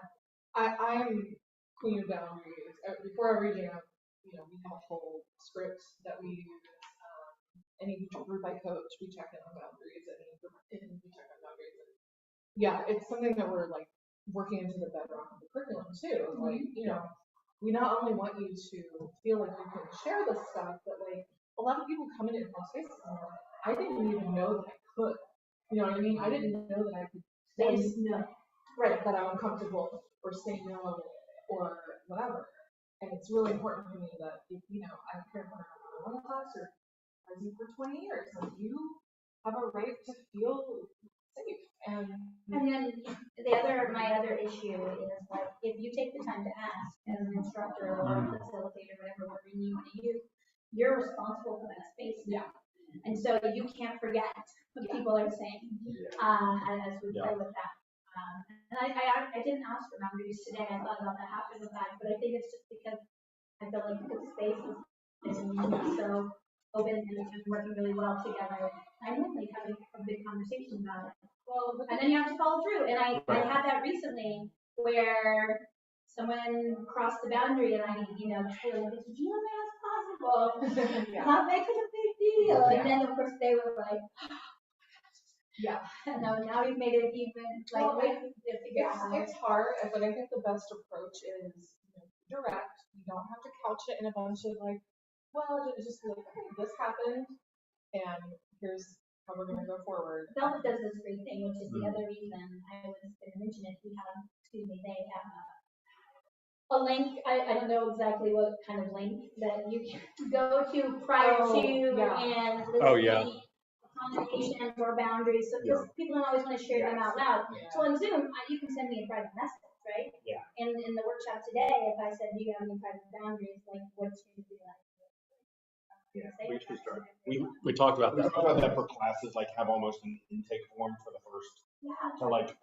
I'm queen of boundaries. Before every jam, we have a whole script that we use. Any group I coach, we check in on boundaries. Any group we check on boundaries. And yeah, it's something that we're like working into the bedrock of the curriculum too. Like, we not only want you to feel like you can share this stuff, but like a lot of people come into improv spaces and they're like, I didn't even know that I could. You know what I mean? I didn't know that I could say no. Right, that I'm uncomfortable or say no or whatever. And it's really important for me that if, I don't care if I'm in a class or present for 20 years, like you have a right to feel safe. And then my other issue is like if you take the time to ask as an instructor or a facilitator, whatever word you want to use, you're responsible for that space. Yeah. And so you can't forget what people are saying as we play with that. And I didn't ask for boundaries today. I thought about that after the fact, but I think it's just because I feel like the space is so open and it's been working really well together. I don't like having a big conversation about it. Well, and then you have to follow through. And I had that recently where someone crossed the boundary and I, did you know as possible? Not make it a big deal. And then of course they were like, now we've made it even it's hard, but I think the best approach is direct. You don't have to couch it in a bunch of like, well, it's just like, okay, this happened, and here's how we're gonna go forward. Velvet does this great thing, which is the other reason I was going to mention it. They have a link. I don't know exactly what kind of link that you can go to prior to and list accommodations or boundaries. So because people don't always want to share them out loud. So on Zoom, you can send me a private message, right? Yeah. And in the workshop today, if I said, do you have any private boundaries, like what's going to be like? We talked about that. We talked about that for classes, like have almost an intake form for the first. So like,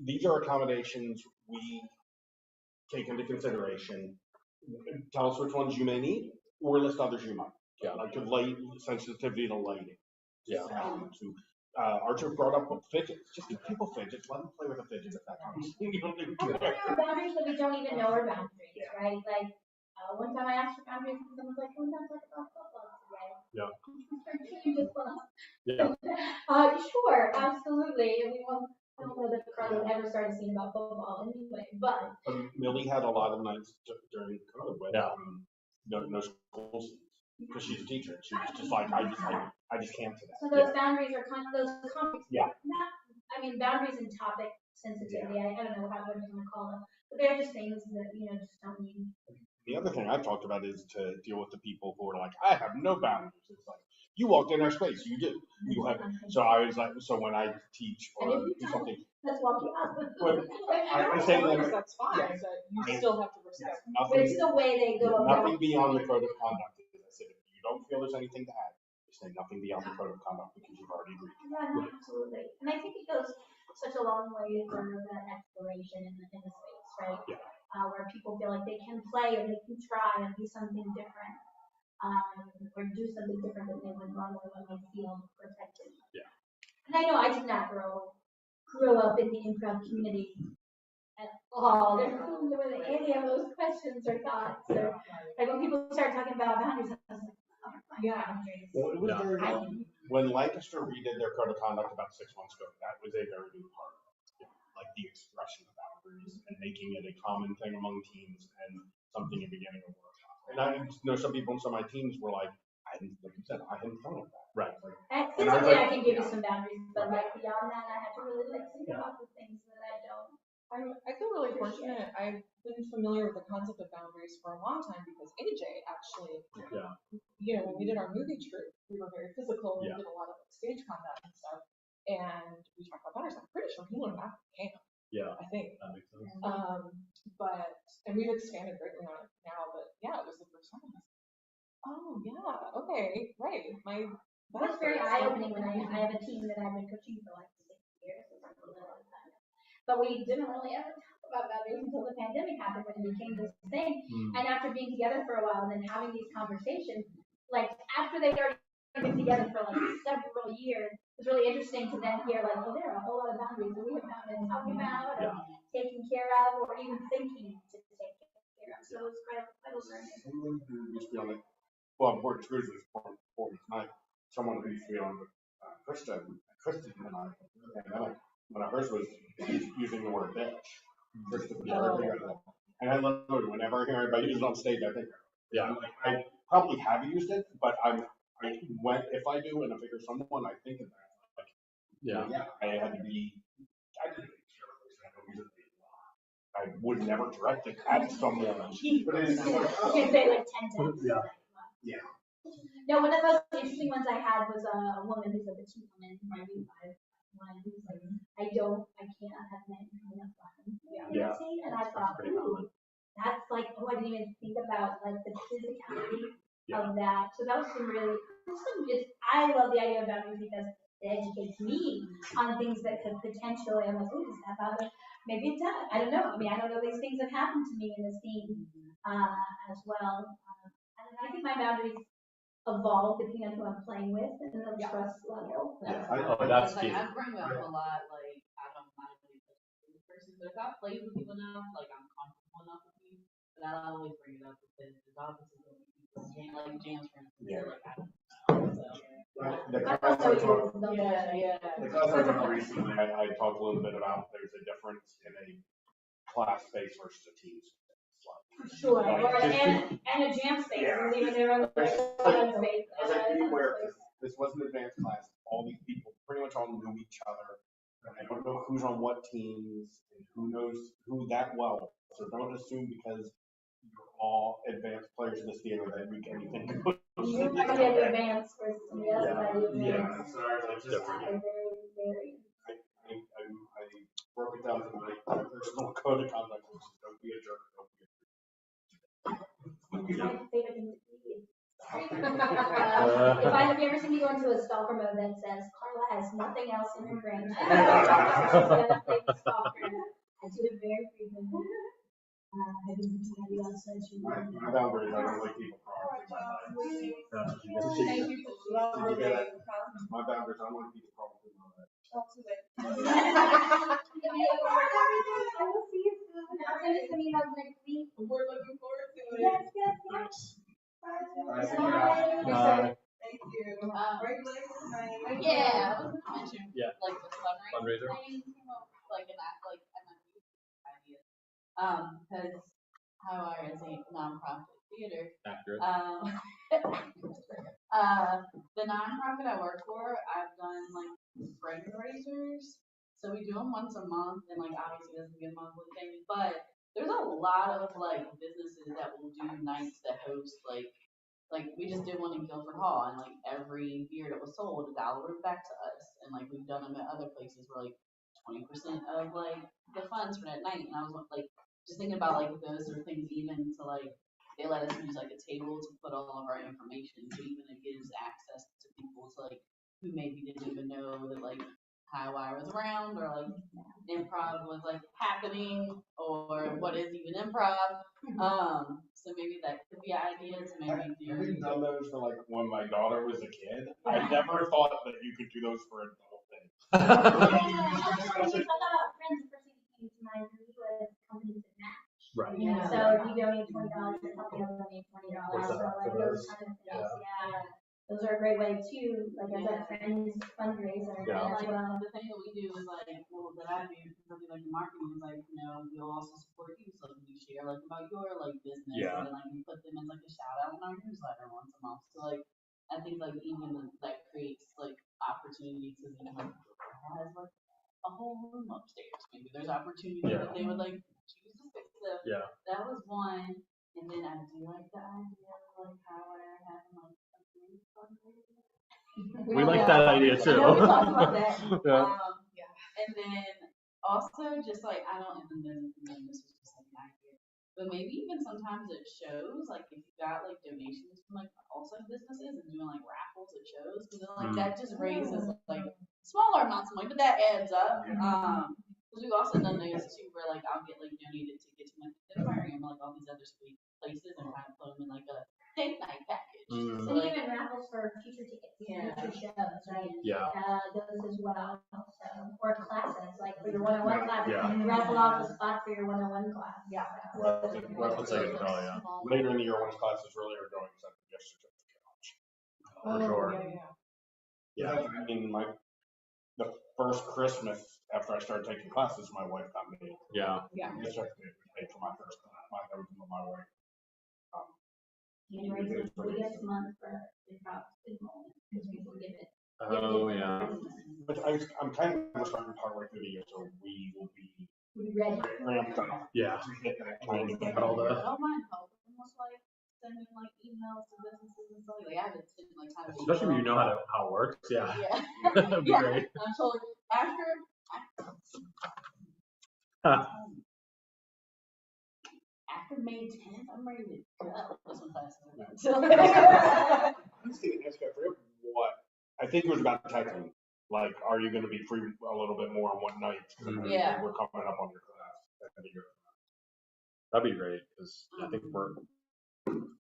these are accommodations we take into consideration. Tell us which ones you may need, or list others you might. Yeah, like the light sensitivity to lighting. Yeah. Archer brought up fidgets. Just give people fidgets. Let them play with a fidget if that comes. There are boundaries that we don't even know are boundaries, right? Like one time I asked for boundaries and someone was like, "Oh, that's like about football today." Yeah. Sure, absolutely. I mean, I don't know that the crowd would ever start seeing about football anyway, but. Millie had a lot of nights during COVID with no school seats. Because she's a teacher, she was just like, I just can't today. So those boundaries are kind of those conflicts. Yeah. Boundaries and topic sensitivity. I don't know how you want to call them, but they're just things that just don't need. The other thing I've talked about is to deal with the people who are like, I have no boundaries. It's like, you walked in our space, you do. You have. So I was like, so when I teach or do something, let's walk you out. I say to them, that's fine, but you still have to respect. But it's the way they go about. Nothing beyond the code of conduct. If you don't feel there's anything to add, just say nothing beyond the code of conduct because you've already agreed. Yeah, no, absolutely. And I think it goes such a long way for that exploration in the space, right? Yeah. Where people feel like they can play or they can try and do something different, or do something different than they would normally when they feel protected. Yeah. And I know I did not grow up in the improv community at all. There wasn't any of those questions or thoughts. Or, like when people start talking about boundaries, I was like, boundaries. Well, it was very, when Lancaster redid their code of conduct about 6 months ago, that was a very big part of it. Like the expression of boundaries and making it a common thing among teams and something in the beginning of workshop. And I know some people in some of my teams were like, I hadn't, like you said, I hadn't thought of that. Right. Like, And I was physically, like, I can give you some boundaries, but like beyond that, I have to really like think about the things that I don't. I feel really fortunate. I've been familiar with the concept of boundaries for a long time because AJ actually, when we did our movie troupe, we were very physical. We did a lot of stage combat and stuff, and we talked about boundaries. I'm pretty sure he learned that from camp. Yeah, I think. that makes sense. And we've expanded greatly on it now, but yeah, it was the first time. I was like, oh yeah, okay, right. That's very eye-opening when I have a team that I've been coaching for like 6 years. But we didn't really ever talk about boundaries until the pandemic happened when it became this thing. And after being together for a while and then having these conversations, like after they already been together for like several years, it's really interesting to then hear like, oh, there are a whole lot of boundaries that we have not been talking about or taking care of or even thinking to take care of. So it's quite a learning. someone who used to be on the, well, Board of Trustees for tonight, someone who used to be on with Kristen and I, when I first was using the word bitch, Kristen was very big on that. And I literally, whenever I hear anybody use it on stage, I think, I probably have used it, but if I do and I figure someone I think of that, like, I had to be, I didn't I would never direct it at someone. But it is, You can say like 10 times. yeah. No, one of the most interesting ones I had was a woman who's a petite woman, maybe 5'1", who's like, I cannot have men coming up behind me. And I thought, ooh, that's like, oh, I didn't even think about like the physicality of that. So that was I love the idea of boundaries because it educates me on things that could potentially, I'm like, ooh, does that bother? Maybe it does. I don't know. I mean, I don't know these things have happened to me in this team as well. And I think my boundaries evolve depending on who I'm playing with and the trust level. That's key. I bring up a lot, like, I don't mind when this person, but if I play with people enough, like, I'm comfortable enough with you, but I don't always bring it up because there's obviously people, like, James, for instance, like, I don't know. The class I taught recently, I talked a little bit about there's a difference in a class space versus a team space. Sure, and a jam space, even their own space. This wasn't an advanced class. All these people pretty much all knew each other. And I don't know who's on what teams and who knows who that well. So don't assume because you're all advanced players in this game that you can anything good. You might be advanced versus somebody else might be So advanced. I just Very. I broke it down to my personal code of conduct, which is don't be a jerk, don't be a My favorite thing to be. If you ever see me go into a stalker mode that says Carla has nothing else in her brain, she's gonna play the stalker. I do it very frequently. My boundaries, I don't like people crossing my line. Thank you for My boundaries, I don't want people crossing my line. I will see you soon. I'll send you some emails next week. We're looking forward to it. Yes. Thank you. Congratulations tonight. Yeah, I was gonna mention, Yeah. like, the fundraiser thing, like, an act, like, an idea. Because Highwire is a nonprofit theater. Accurate. The nonprofit I work for, I've done like fundraisers. So we do them once a month, and like obviously it doesn't be a monthly thing, but there's a lot of like businesses that will do nights that host like we just did one in Guilford Hall, and like every beer that was sold, $1 went back to us, and like we've done them at other places where like 20% of like the funds for that night, and I was like just thinking about like those sort of things, even to like they let us use like a table to put all of our information, so even it gives access to people to like who maybe didn't even know that like Highwire was around or like improv was like happening or what is even improv. So maybe that could be ideas. Maybe do. I've done those for like when my daughter was a kid. I never thought that you could do those for adult things. Right. Yeah. So if you donate $20, you're helping them donate $20. So like those kind of things. Yeah. those are a great way too, like as a friend's fundraiser Yeah. as well. The thing that we do is like, well, that I do, something like the marketing is like, we'll also support you. So we share like about your like business, Yeah. and then like we put them as like a shout out in our newsletter once a month. So like, I think like even that creates like opportunities because like has like a whole room upstairs. Maybe there's opportunity that they would like choose to fix them. Yeah. That was one, and then I do like the idea of like Highwire having like a group fundraiser. We like that idea too. I know we talked about that. Yeah. And then also just like I don't and then this was just like an idea. But maybe even sometimes it shows like if you got like donations from like also businesses and doing like raffles at shows, because then like that just raises like smaller amounts of money, but that adds up. Because we've also done those too where like I'll get like donated tickets from like the aquarium or like all these other sweet places and kind of put them in like a date night package. And So like, even raffles for future tickets, Yeah. future shows, right? Yeah. Those as well. So, or classes, like for your one-on-one class, Yeah. raffle off a spot for your one-on-one class. Yeah. That's like it, oh, yeah. Later in the year, once classes really are going, so gift certificate. For sure. Yeah. I mean, the first Christmas after I started taking classes, my wife got me Yeah. a gift certificate paid for my first class, everything with my wife. January is the biggest month for improv enrollment because people give it. Oh, yeah. But I'm kind of starting partway through the year, so we will be Ready. ramped up. Yeah. To hit that kind of Got all the. I don't mind helping with like sending like emails to businesses and stuff. Like I haven't taken like time to Especially when you know how it works. Yeah. Yeah. That'd be Yeah. great. I'm totally after May 10th, I'm ready to go. This one classes are done. I was thinking, I forget what, I think it was about texting. Like, are you going to be free a little bit more on one night? Yeah. We're coming up on your class. That'd be great because I think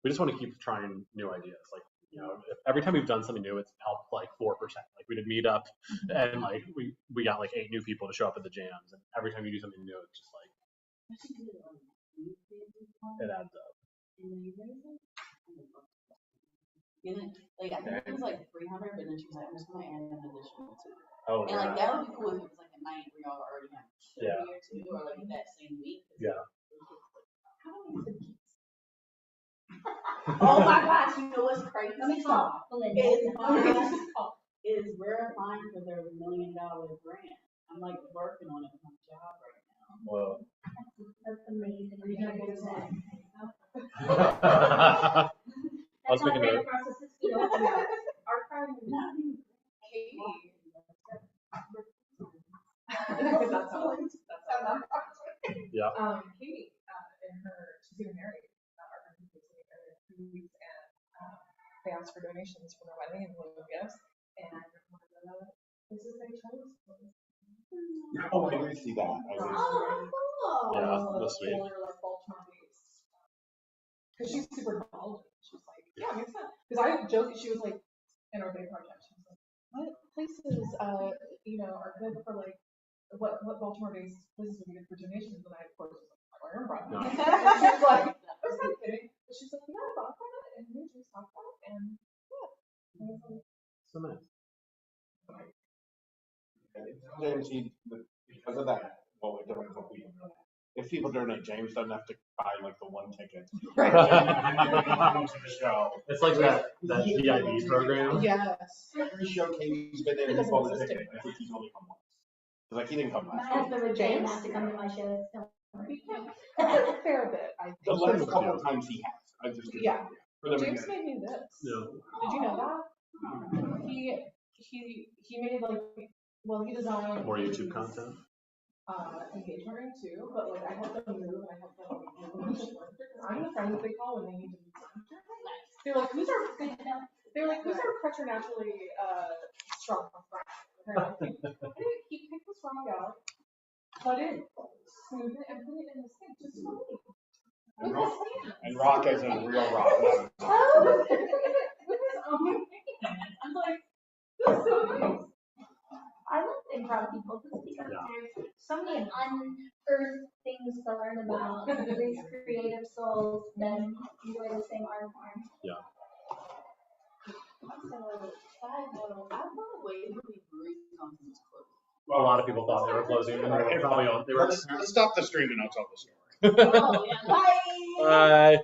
we just want to keep trying new ideas. Like, every time we've done something new, it's helped like 4%. Like we did Meetup and like we got like 8 new people to show up at the jams. And every time you do something new, it's just like, it adds up. Like I think it was like 300, but then she was like, I'm just gonna add an additional 2. Oh, and like that would be cool if it was like a night where y'all already have a show Yeah. here too, or like that same week. Yeah. Oh my gosh, you know what's crazy? Let me stop. Is we're applying for their $1 million grant. I'm like working on it with my job right now. Whoa. That's amazing. Are you gonna get us that? I was thinking that. of Our friend, Katie. Yeah. Katie, she's getting married. Our friend is getting married in 3 weeks, and they asked for donations for their wedding and little gifts. And one of the places they chose was. Oh, I did see that. cool. Yeah, that's sweet. Like Baltimore based. Because she's super knowledgeable. She's like, yeah, makes sense. Because I joked, she was like, in our day project, she was like, what places, are good for like, what Baltimore based places would be good for donations? And I, of course, was like, Highwire Improv. No. And she was like, I was not kidding. But she's like, yeah, I thought about it, and we just talked about it, and yeah. And I was like, So nice. James, because of that, what we're doing for people. If people donate, James doesn't have to buy like the one ticket. right. To the show. It's like that VIB program. Yes. Every show Katie's been in, he's bought a ticket. I think he's only come once. Because like he didn't come My last year. husband would pay not to come to my shows. A fair bit, I think. The last couple of times he has. I just Yeah. For the James made me this. No. Did you know that? He made like, well, he designed More YouTube content. Engagement ring too, but like I helped them move and I helped them move. I'm the friend that they call when they need to move furniture. They're like, who's our preternaturally strong friend? He picked this rock out, cut it, smooth it, and put it in the sink just for me. And rock as in real rock. Oh, With his own hand. I'm like, this is so nice. I love improv people just because there's so many unearthed things to learn about these creative souls that enjoy the same art form. Yeah. Also, side note, I thought Waverly Brewery Company was closed. A lot of people thought they were closing, and they were probably on. They were. Let's stop the stream and I'll tell the story. Oh, yeah. Bye. Bye.